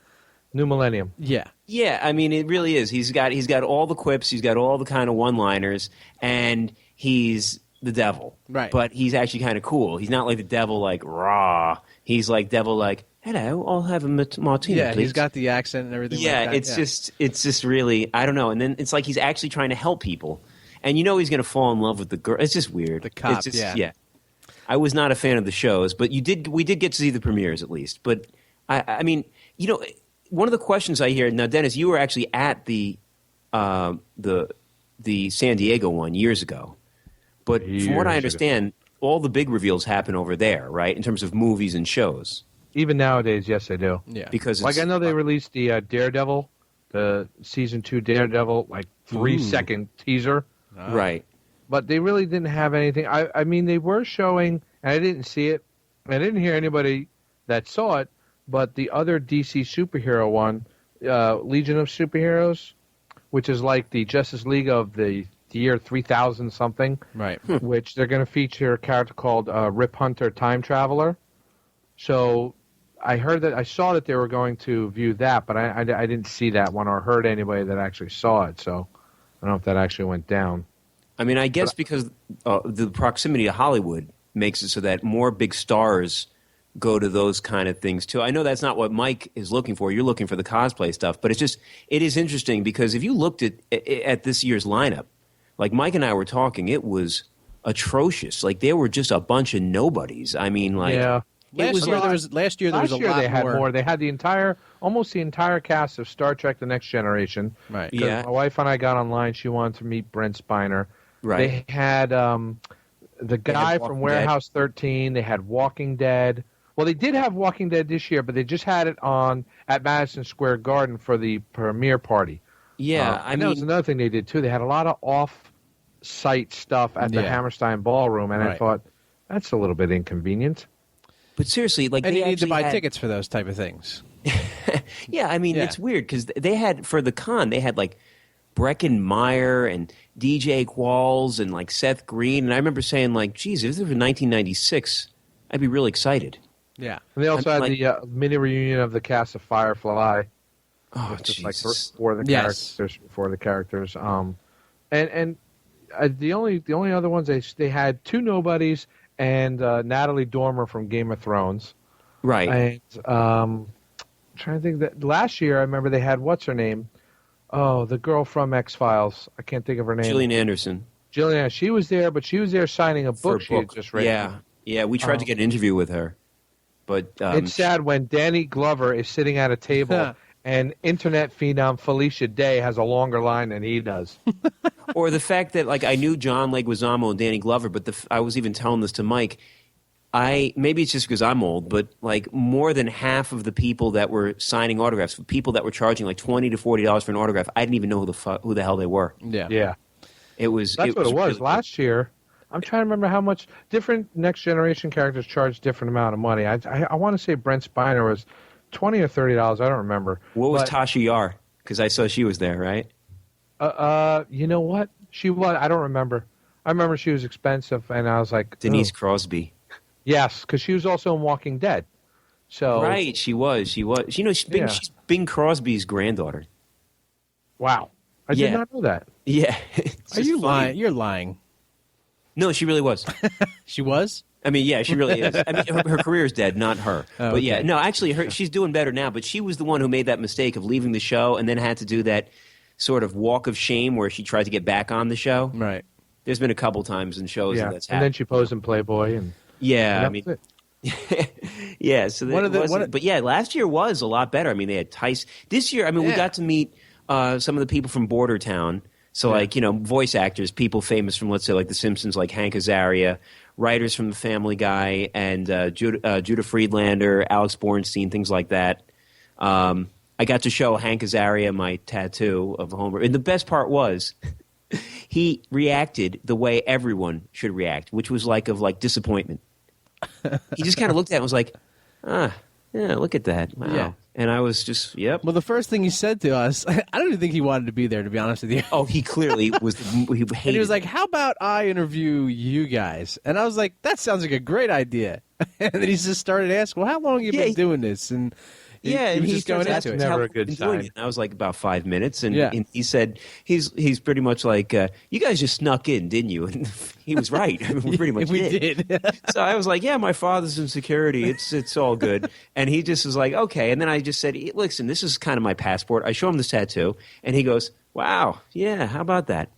New Millennium. Yeah. Yeah, I mean, it really is. He's got all the quips, he's got all the kind of one-liners, and he's the devil. Right. But he's actually kind of cool. He's not like the devil, like, rah. He's like devil, like, hello, I'll have a martini, Yeah, please. he's got the accent and everything Yeah, like that. it's just really, I don't know. And then it's like he's actually trying to help people. And he's going to fall in love with the girl. It's just weird. The cop, It's just, yeah. I was not a fan of the shows, but we did get to see the premieres at least. But I mean, one of the questions I hear now, Dennis, you were actually at the San Diego one years ago. But from what Years I ago. understand, all the big reveals happen over there, right? In terms of movies and shows. Even nowadays, yes, they do. Yeah. Because Like I know they released the Daredevil, the season 2 Daredevil, like 3-second teaser, right. but they really didn't have anything. I mean, they were showing, and I didn't see it. I didn't hear anybody that saw it, but the other DC superhero one, Legion of Superheroes, which is like the Justice League of the year 3000 something, Right. which they're going to feature a character called Rip Hunter, Time Traveler. So I saw that they were going to view that, but I didn't see that one or heard anybody that actually saw it. So I don't know if that actually went down. I mean, I guess because the proximity to Hollywood makes it so that more big stars go to those kind of things too. I know that's not what Mike is looking for. You're looking for the cosplay stuff, but it is interesting because if you looked at this year's lineup, like Mike and I were talking, it was atrocious. Like there were just a bunch of nobodies. I mean, like Yeah. Last year there was a Last year lot they had more. more. They had almost the entire cast of Star Trek: The Next Generation. Right. 'Cause Yeah. My wife and I got online. She wanted to meet Brent Spiner. Right. They had the guy Walking from Dead. Warehouse 13. They had Walking Dead. Well, they did have Walking Dead this year, but they just had it on at Madison Square Garden for the premiere party. yeah, I and that was mean, another thing they did too. They had a lot of off-site stuff at the Yeah. Hammerstein Ballroom, and I Right. thought that's a little bit inconvenient. but seriously, like And they you need to actually buy had- tickets for those type of things. Yeah, I mean, Yeah. it's weird because they had for the con they had like Breckin Meyer and DJ Qualls and like Seth Green, and I remember saying like, "Geez, if this was 1996, I'd be really excited." Yeah. And they also I had mean, the mini reunion of the cast of Firefly. Oh, Just like Jesus. for the Yes. characters. And the only other ones they had two nobodies and Natalie Dormer from Game of Thrones. Right. And trying to think that last year I remember they had what's her name Oh, the girl from X-Files. I can't think of her name. Gillian Anderson. Gillian, she was there, but she was there signing a For book she had just written. Yeah, yeah. We tried to get an interview with her, but It's sad when Danny Glover is sitting at a table and internet phenom Felicia Day has a longer line than he does. or the fact that like I knew John Leguizamo and Danny Glover, but I was even telling this to Mike. Maybe it's just because I'm old, but like more than half of the people that were signing autographs, people that were charging like $20 to $40 for an autograph, I didn't even know who the hell they were. Yeah. It was. That's what it was. Really Last year, I'm trying to remember how much different Next Generation characters charge different amount of money. I want to say Brent Spiner was $20 or $30. I don't remember. What was Tasha Yar? Because I saw she was there, right? You know what? She was. I don't remember. I remember she was expensive, and I was like, Denise "Ugh." Crosby. Yes, because she was also in Walking Dead. So Right, she was. You know, she's Bing Crosby's granddaughter. Wow, I did not know that. Yeah. Are you lying? You're lying. No, she really was. She was? I mean, yeah, she really is. I mean, her career is dead, not her. Oh, but yeah, okay. no, actually, she's doing better now. But she was the one who made that mistake of leaving the show and then had to do that sort of walk of shame where she tried to get back on the show. Right. There's been a couple times in shows that that's and happened. then she posed in Playboy, and Yeah, that I mean, was it. yeah. So but yeah, last year was a lot better. I mean, they had Tyson. This year, I mean, we got to meet some of the people from Border Town. So, like, you know, voice actors, people famous from, let's say, like The Simpsons, like Hank Azaria, writers from The Family Guy, and Judah Friedlander, Alex Bornstein, things like that. I got to show Hank Azaria my tattoo of Homer. And the best part was he reacted the way everyone should react, which was like disappointment. He just kind of looked at it and was like, yeah, look at that. Wow. Yeah. And I was just, yep. Well, the first thing he said to us, I don't even think he wanted to be there, to be honest with you. Oh, he clearly was. He hated And he was like, how about I interview you guys? And I was like, that sounds like a great idea. And then he just started asking, well, how long have you been doing this? And he and was just going starts into asking it. Never how a good he's doing sign. it. And I was like about 5 minutes, and, Yeah. and he said he's pretty much like, you guys just snuck in, didn't you? And he was right. I mean, we pretty much We did. did. So I was like, yeah, my father's in security. It's all good. And he just was like, okay. And then I just said, listen, this is kind of my passport. I show him this tattoo, and he goes, wow, yeah, how about that?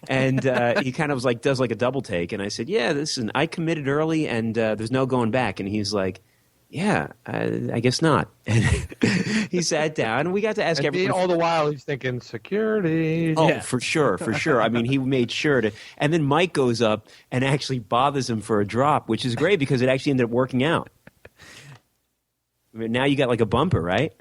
And he kind of was like, does like a double take. And I said, yeah, listen, I committed early, and there's no going back. And he's like, yeah, I guess not. And he sat down, and we got to ask And everyone. all the while he's thinking security. Oh, Yeah. for sure, for sure. I mean, he made sure to. And then Mike goes up and actually bothers him for a drop, which is great because it actually ended up working out. I mean, now you got like a bumper, right?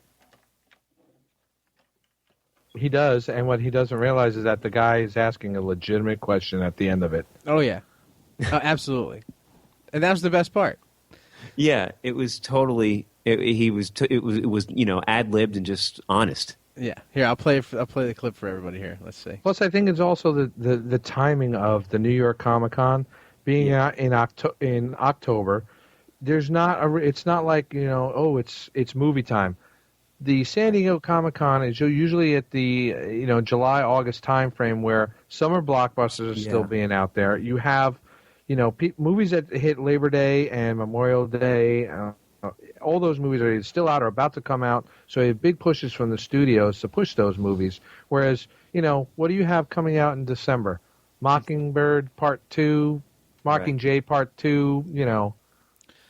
He does, and what he doesn't realize is that the guy is asking a legitimate question at the end of it. Oh, yeah. Absolutely. And that was the best part. Yeah, it was totally. It was you know ad-libbed and just honest. Yeah. Here, I'll play the clip for everybody here. Let's see. Plus, I think it's also the timing of the New York Comic Con being out in October. There's not it's not like, you know, oh, it's movie time. The San Diego Comic Con is usually at the July August time frame where summer blockbusters are still being out there. You have movies that hit Labor Day and Memorial Day. All those movies are still out or about to come out, so you have big pushes from the studios to push those movies. Whereas, what do you have coming out in December? Mockingbird Part 2, Mockingjay Part 2,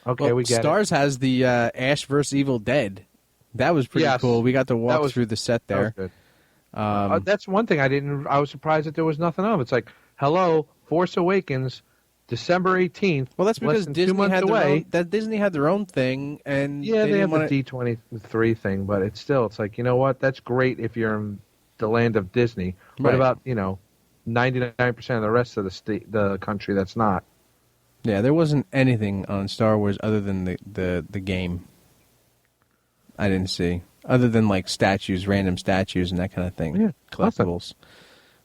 Okay, Well, we get Stars has the Ash vs. Evil Dead. That was pretty cool. We got to walk through the set there. That was good. That's one thing I was surprised that there was nothing of. It's like, hello, Force Awakens, December 18th. Well, that's because less than 2 Disney months had away. Disney had their own thing, and They have the D23 thing, but it's like, you know what? That's great if you're in the land of Disney. What about 99% of the rest of the country that's not? Yeah, there wasn't anything on Star Wars other than the game. I didn't see, other than like statues, random statues, and that kind of thing. Yeah, collectibles,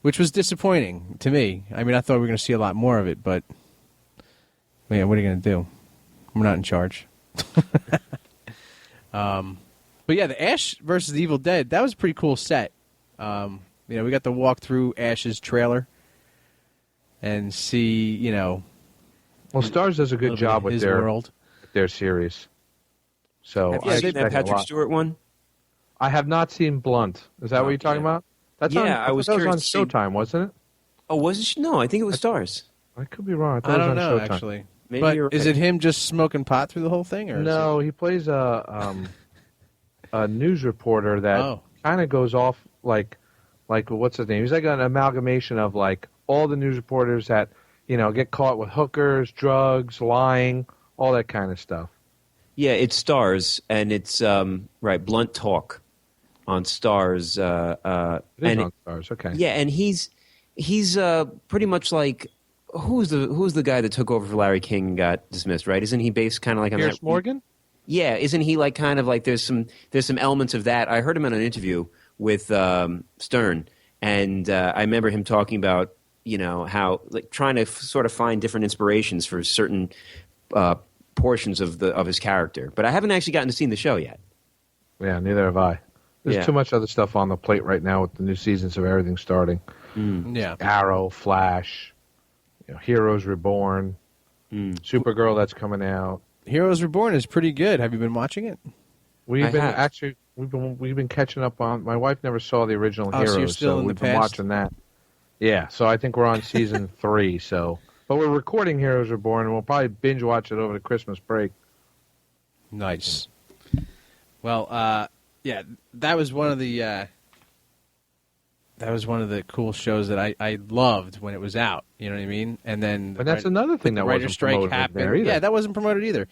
which was disappointing to me. I mean, I thought we were going to see a lot more of it, but yeah, what are you going to do? We're not in charge. But yeah, the Ash versus the Evil Dead, that was a pretty cool set. We got to walk through Ash's trailer and see, Well, Stars does a good job with his their world. their series. So Have you seen that Patrick Stewart one? I have not seen Blunt. Is that what you're talking about? That's Yeah, on, I was that was on curious to see- Showtime, wasn't it? Oh, was it? No, I think it was Stars. I could be wrong. I thought I it was don't on know, Showtime. actually. Maybe But you're is right. it him just smoking pot through the whole thing? Or No, he plays a news reporter that Oh. kind of goes off like what's his name? He's like an amalgamation of like all the news reporters that get caught with hookers, drugs, lying, all that kind of stuff. Yeah, it's Stars, and it's right Blunt Talk on Stars. It is on Stars. Okay. Yeah, and he's pretty much like who's the guy that took over for Larry King and got dismissed? Right? Isn't he based kind of like on Pierce that? Morgan? Yeah, isn't he like kind of like there's some elements of that? I heard him in an interview with Stern, and I remember him talking about how like trying to sort of find different inspirations for certain portions of his character. But I haven't actually gotten to see the show yet. Yeah, neither have I. There's Yeah. too much other stuff on the plate right now with the new seasons of everything starting. Yeah. Arrow, Flash, Heroes Reborn, Supergirl that's coming out. Heroes Reborn is pretty good. Have you been watching it? We've have. been catching up on. My wife never saw the original Oh, Heroes, so you're still in the we've been past? watching that. Yeah, so I think we're on season 3. So, but we're recording Heroes Reborn, and we'll probably binge watch it over the Christmas break. Nice. Well, yeah, that was one of the cool shows that I loved when it was out. You know what I mean? And then, But that's another thing that writer wasn't strike promoted happened. there either. Yeah, that wasn't promoted either.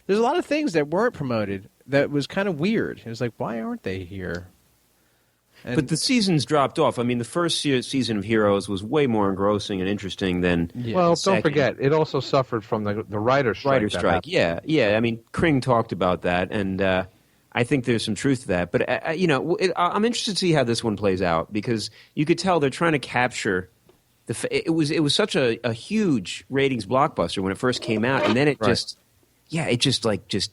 There's a lot of things that weren't promoted that was kind of weird. It was like, why aren't they here? And But the seasons dropped off. I mean, the first season of Heroes was way more engrossing and interesting than Well, don't second. forget, it also suffered from the writer's strike. writer that strike. happened. Yeah. I mean, Kring talked about that, and I think there's some truth to that. But I'm interested to see how this one plays out because you could tell they're trying to capture it was such a huge ratings blockbuster when it first came out, and then it just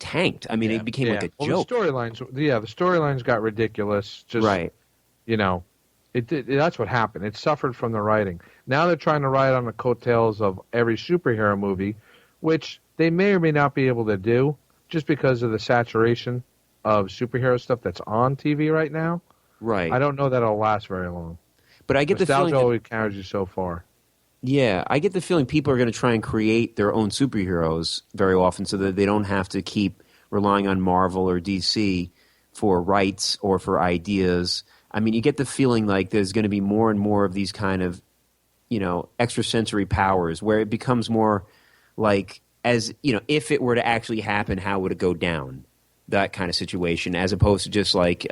tanked. I mean, it became like a well, joke. The storylines got ridiculous. Just Right. That's what happened. It suffered from the writing. Now they're trying to ride on the coattails of every superhero movie, which they may or may not be able to do just because of the saturation of superhero stuff that's on TV right now. Right. I don't know that it'll last very long. But I get the feeling Nostalgia always carries you so far. Yeah, I get the feeling people are going to try and create their own superheroes very often so that they don't have to keep relying on Marvel or DC for rights or for ideas. I mean, you get the feeling like there's going to be more and more of these kind of, extrasensory powers where it becomes more like, as, if it were to actually happen, how would it go down? That kind of situation, as opposed to just like,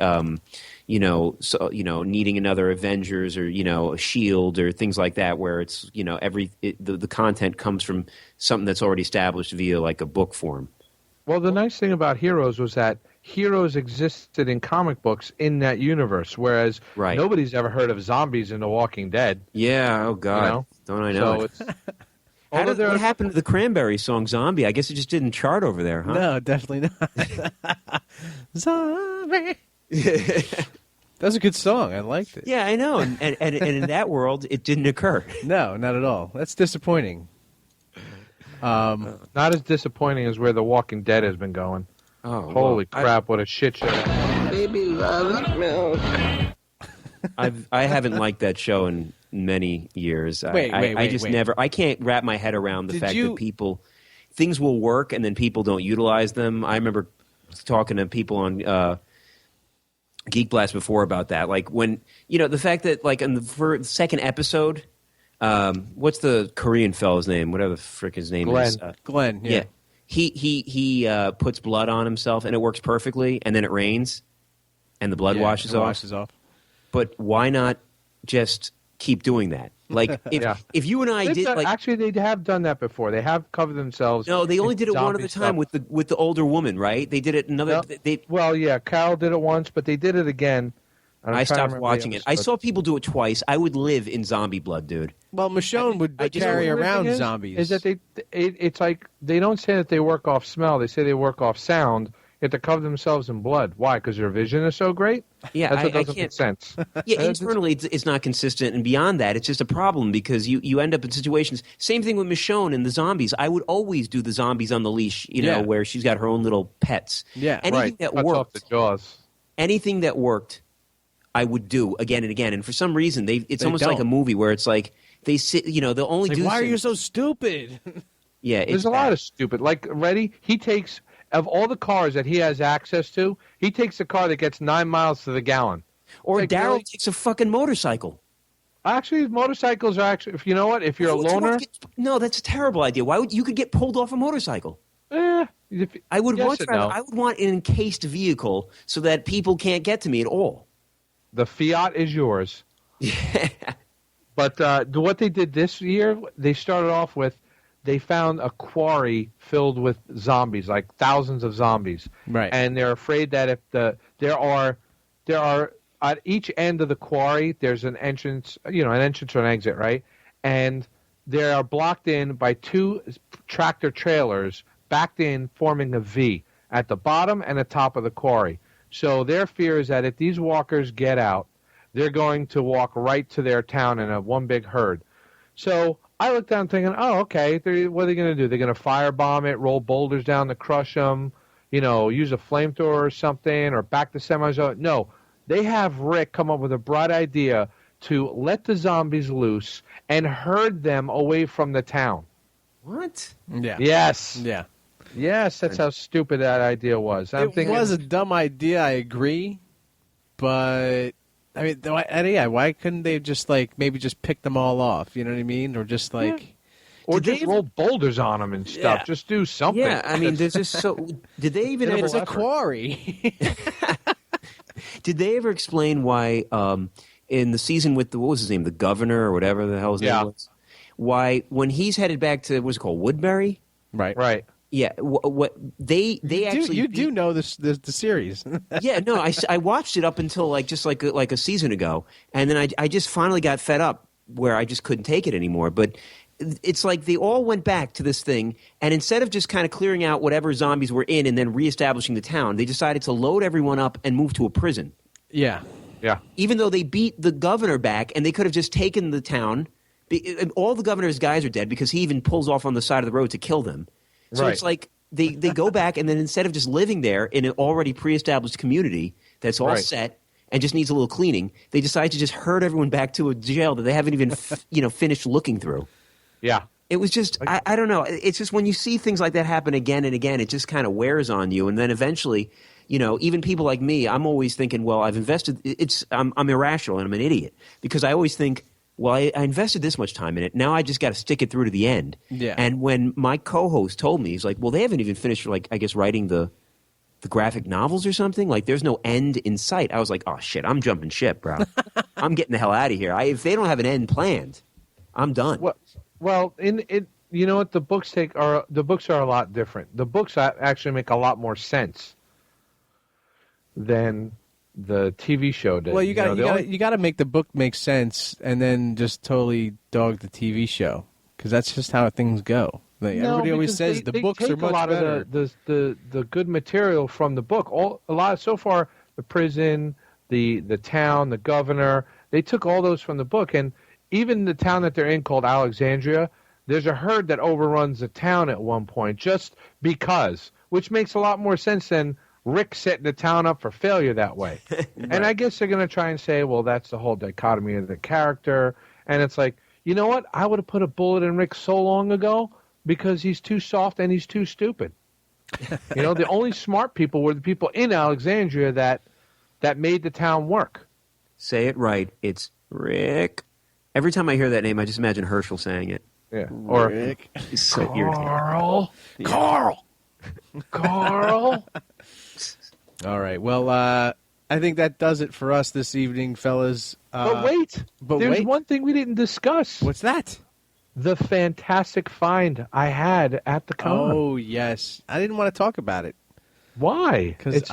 needing another Avengers or, a Shield or things like that, where it's, the content comes from something that's already established via like a book form. Well, the nice thing about Heroes was that heroes existed in comic books in that universe, whereas Right. nobody's ever heard of zombies in The Walking Dead. Yeah, oh God, don't I know So it? it's What happened to the Cranberry song "Zombie"? I guess it just didn't chart over there, huh? no, definitely not. Zombie. That's a good song. I liked it. Yeah, I know, and in that world, it didn't occur. No, not at all. That's disappointing. not as disappointing as where The Walking Dead has been going. Oh, Holy crap! What a shit show! Baby loves milk. I haven't liked that show in many years. I just wait. never. I can't wrap my head around the fact that things will work and then people don't utilize them. I remember talking to people on Geek Blast before about that. Like when the fact that like in the second episode, what's the Korean fellow's name? Whatever the frick his name is. Glenn. Yeah. He puts blood on himself and it works perfectly, and then it rains, and the blood washes off. But why not just keep doing that? Like if you and I did, actually, they have done that before. They have covered themselves. No, they only did it one at zombie a time stuff. with the older woman, right? They did it another. No. Well, yeah, Carol did it once, but they did it again. And I I'm trying to stopped remember watching the it. I others, saw people do it twice. I would live in zombie blood, dude. Well, Michonne would I just- carry You know what the around thing is? zombies. Is that it's like they don't say that they work off smell. They say they work off sound. They have to cover themselves in blood. Why? Because their vision is so great? Yeah, That's what I doesn't make can't. sense. Yeah, internally it's not consistent, and beyond that, it's just a problem because you end up in situations. Same thing with Michonne and the zombies. I would always do the zombies on the leash, where she's got her own little pets. Yeah, anything right. that Cuts off worked. the jaws. Anything that worked, I would do again and again. And for some reason, it's almost like a don't. movie where it's like they sit, they'll only Like, do. why are you things- so stupid? Yeah, There's a lot of stupid. Like, ready? He takes, of all the cars that he has access to, he takes a car that gets 9 miles to the gallon. Or Like, Daryl really? takes a fucking motorcycle. Actually, motorcycles are actually, if you know what, if you're a Why would you want loner, to no, that's a terrible idea. Why would you could get pulled off a motorcycle? I I would yes much and rather. no. I would want an encased vehicle so that people can't get to me at all. The Fiat is yours. Yeah. But what they did this year, they started off with, they found a quarry filled with zombies, like thousands of zombies. Right. And they're afraid that if there are at each end of the quarry, there's an entrance, an entrance or an exit, right? And they are blocked in by 2 tractor trailers backed in, forming a V at the bottom and the top of the quarry. So their fear is that if these walkers get out, they're going to walk right to their town in a one big herd. So I looked down thinking, oh, okay, what are they going to do? They're going to firebomb it, roll boulders down to crush them, use a flamethrower or something, or back the semis out. No, they have Rick come up with a bright idea to let the zombies loose and herd them away from the town. What? Yeah. Yes. Yeah. Yes, that's how stupid that idea was. I'm It thinking, was a dumb idea, I agree. But, I mean, why couldn't they just, maybe just pick them all off? You know what I mean? Or just, or Did they just even- roll boulders on them and stuff. Yeah. Just do something. Yeah, I mean, there's just so. Did they even? it's ever, a quarry. Did they ever explain why in the season with what was his name, the governor or whatever the hell his Yeah. name was? Why when he's headed back to what's it called, Woodbury? Right. Right. Yeah, what they actually You do know the series. Yeah, no, I watched it up until just like a season ago, and then I just finally got fed up where I just couldn't take it anymore. But it's like they all went back to this thing, and instead of just kind of clearing out whatever zombies were in and then reestablishing the town, they decided to load everyone up and move to a prison. Yeah. Yeah. Even though they beat the governor back, and they could have just taken the town. All the governor's guys are dead because he even pulls off on the side of the road to kill them. So Right. it's like they go back, and then instead of just living there in an already pre-established community that's all Right. set and just needs a little cleaning, they decide to just herd everyone back to a jail that they haven't even finished looking through. Yeah. It was just I don't know. It's just when you see things like that happen again and again, it just kind of wears on you, and then eventually, even people like me, I'm always thinking, well, I've invested. I'm irrational and I'm an idiot because I always think, well, I invested this much time in it. Now I just got to stick it through to the end. Yeah. And when my co-host told me, he's like, well, they haven't even finished, I guess, writing the graphic novels or something. Like, there's no end in sight. I was like, oh, shit, I'm jumping ship, bro. I'm getting the hell out of here. If they don't have an end planned, I'm done. Well, you know what the books are a lot different. The books actually make a lot more sense than the TV show did. Well, you got to make the book make sense, and then just totally dog the TV show because that's just how things go. Everybody always says the books are much better. Of the good material from the book. So far, the prison, the town, the governor, they took all those from the book, and even the town that they're in called Alexandria. There's a herd that overruns the town at one point just because, which makes a lot more sense than Rick setting the town up for failure that way. Right. And I guess they're going to try and say, well, that's the whole dichotomy of the character. And it's like, you know what? I would have put a bullet in Rick so long ago because he's too soft and he's too stupid. The only smart people were the people in Alexandria that made the town work. Say it right. It's Rick. Every time I hear that name, I just imagine Herschel saying it. Yeah. Or Rick. It's so irritating. Carl. All right. Well, I think that does it for us this evening, fellas. But wait. There's one thing we didn't discuss. What's that? The fantastic find I had at the con. Oh, yes. I didn't want to talk about it. Why? 'Cause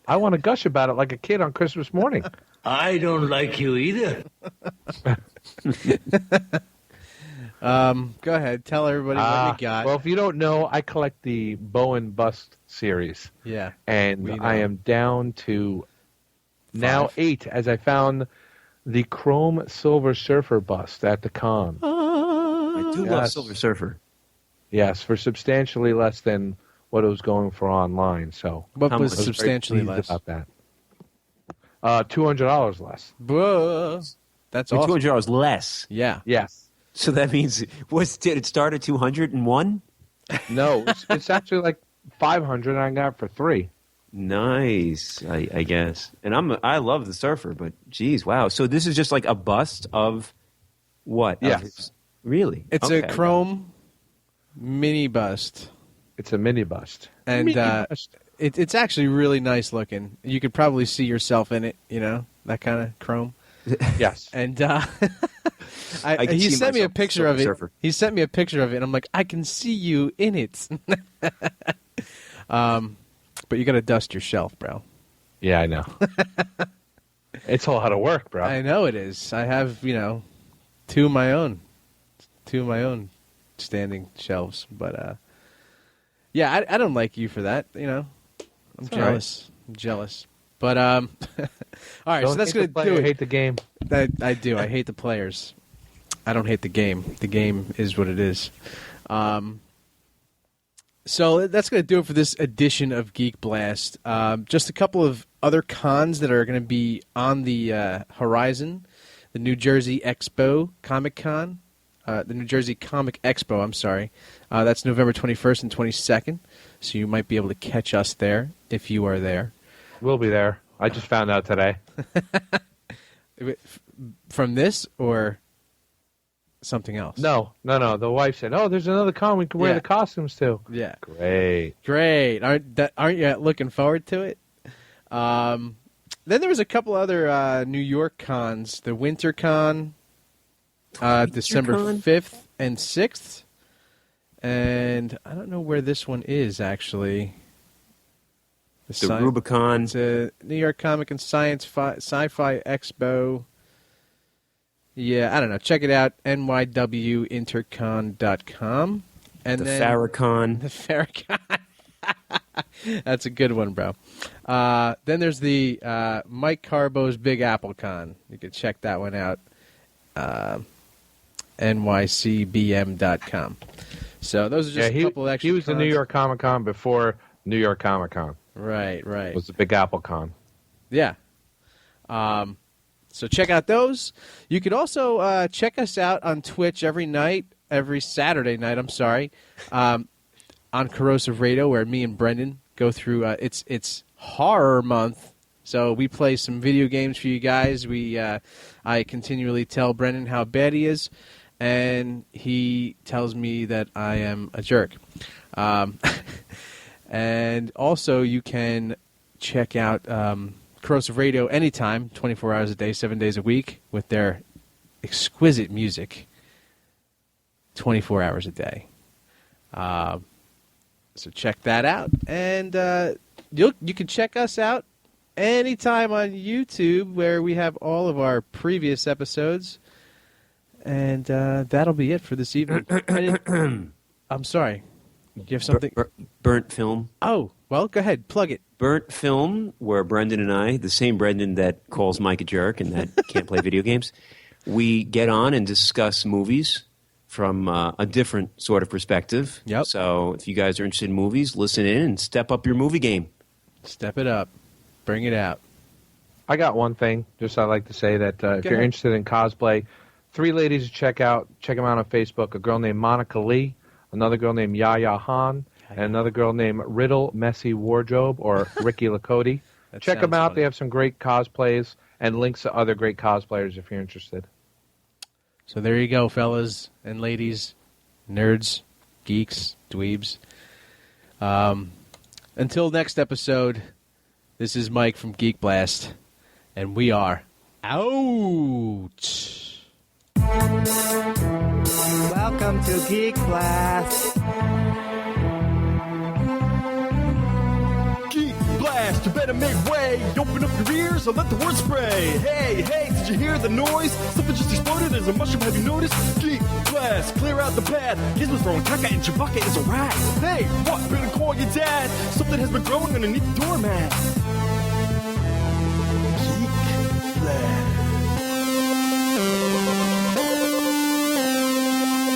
I want to gush about it like a kid on Christmas morning. I don't like you either. Go ahead. Tell everybody what you got. Well, if you don't know, I collect the Bowen Bust series. Yeah. And I am down to now 8 as I found the Chrome Silver Surfer bust at the con. I do love Silver Surfer. Yes, for substantially less than what it was going for online. So What How was much? I was substantially very pleased less? about that. $200 less. Whoa. That's awesome. $200 less. Yeah. Yes. So that means did it start at 201? No, it's actually like 500, and I got it for $3. Nice, I guess. And I love the Surfer, but geez, wow. So this is just like a bust of what? Yes. Really? It's Okay. a chrome mini bust. It's a mini bust. And Mini bust. it's actually really nice looking. You could probably see yourself in it, that kind of chrome. Yes. And can he see sent me a myself picture of it. Surfer. He sent me a picture of it, and I'm like, I can see you in it. But you got to dust your shelf, bro. Yeah, I know. It's a lot of work, bro. I know it is. I have, two of my own standing shelves. But yeah, I don't like you for that. I'm It's jealous. I'm jealous. But all right, Don't so that's hate the gonna player, do it. hate the game. I do. I hate the players. I don't hate the game. The game is what it is. So that's going to do it for this edition of Geek Blast. Just a couple of other cons that are going to be on the horizon. The New Jersey Expo Comic Con. The New Jersey Comic Expo, I'm sorry. That's November 21st and 22nd. So you might be able to catch us there if you are there. We'll be there. I just found out today. From this or something else? No. The wife said, "Oh, there's another con we can wear Yeah. the costumes to." Yeah. Great. Aren't you looking forward to it? Then there was a couple other New York cons. The Winter Con, December 5th and 6th. And I don't know where this one is, actually. The Rubicon. It's a New York Comic and Sci-Fi Expo. Yeah, I don't know. Check it out, nywintercon.com. And The then Farrakhan. The Farrakhan. That's a good one, bro. Then there's the Mike Carbo's Big Apple Con. You can check that one out. nycbm.com. So those are just a couple of extra he was the cons. New York Comic Con before New York Comic Con. Right. It was the Big Apple Con. Yeah. So check out those. You could also check us out on Twitch every Saturday night, on Corrosive Radio, where me and Brendan go through. It's horror month, so we play some video games for you guys. I continually tell Brendan how bad he is, and he tells me that I am a jerk. And also, you can check out Corrosive Radio anytime, 24 hours a day, 7 days a week, with their exquisite music, 24 hours a day. So check that out. And you can check us out anytime on YouTube, where we have all of our previous episodes. And that'll be it for this evening. I'm sorry. Do you have something? Burnt Film. Oh, well, go ahead. Plug it. Burnt Film, where Brendan and I, the same Brendan that calls Mike a jerk and that can't play video games, we get on and discuss movies from a different sort of perspective. Yep. So if you guys are interested in movies, listen in and step up your movie game. Step it up. Bring it out. I got one thing. Just I'd like to say that if you're ahead. interested in cosplay, 3 ladies to check out. Check them out on Facebook. A girl named Monica Lee, another girl named Yaya Han, and another girl named Riddle Messy Wardrobe, or Ricky Lakoti. That Check them sounds out. funny. They have some great cosplays and links to other great cosplayers if you're interested. So there you go, fellas and ladies, nerds, geeks, dweebs. Until next episode, this is Mike from Geek Blast, and we are out. Welcome to Geek Blast. Geek Blast, you better make way. Open up your ears and let the word spray. Hey, did you hear the noise? Something just exploded. There's a mushroom, have you noticed? Geek Blast, clear out the path. Gizmo's throwing caca and Chewbacca is a rat. Hey, what? Better call your dad. Something has been growing underneath the doormat. Geek Blast.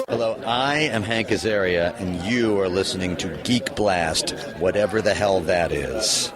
Hello, I am Hank Azaria, and you are listening to Geek Blast, whatever the hell that is.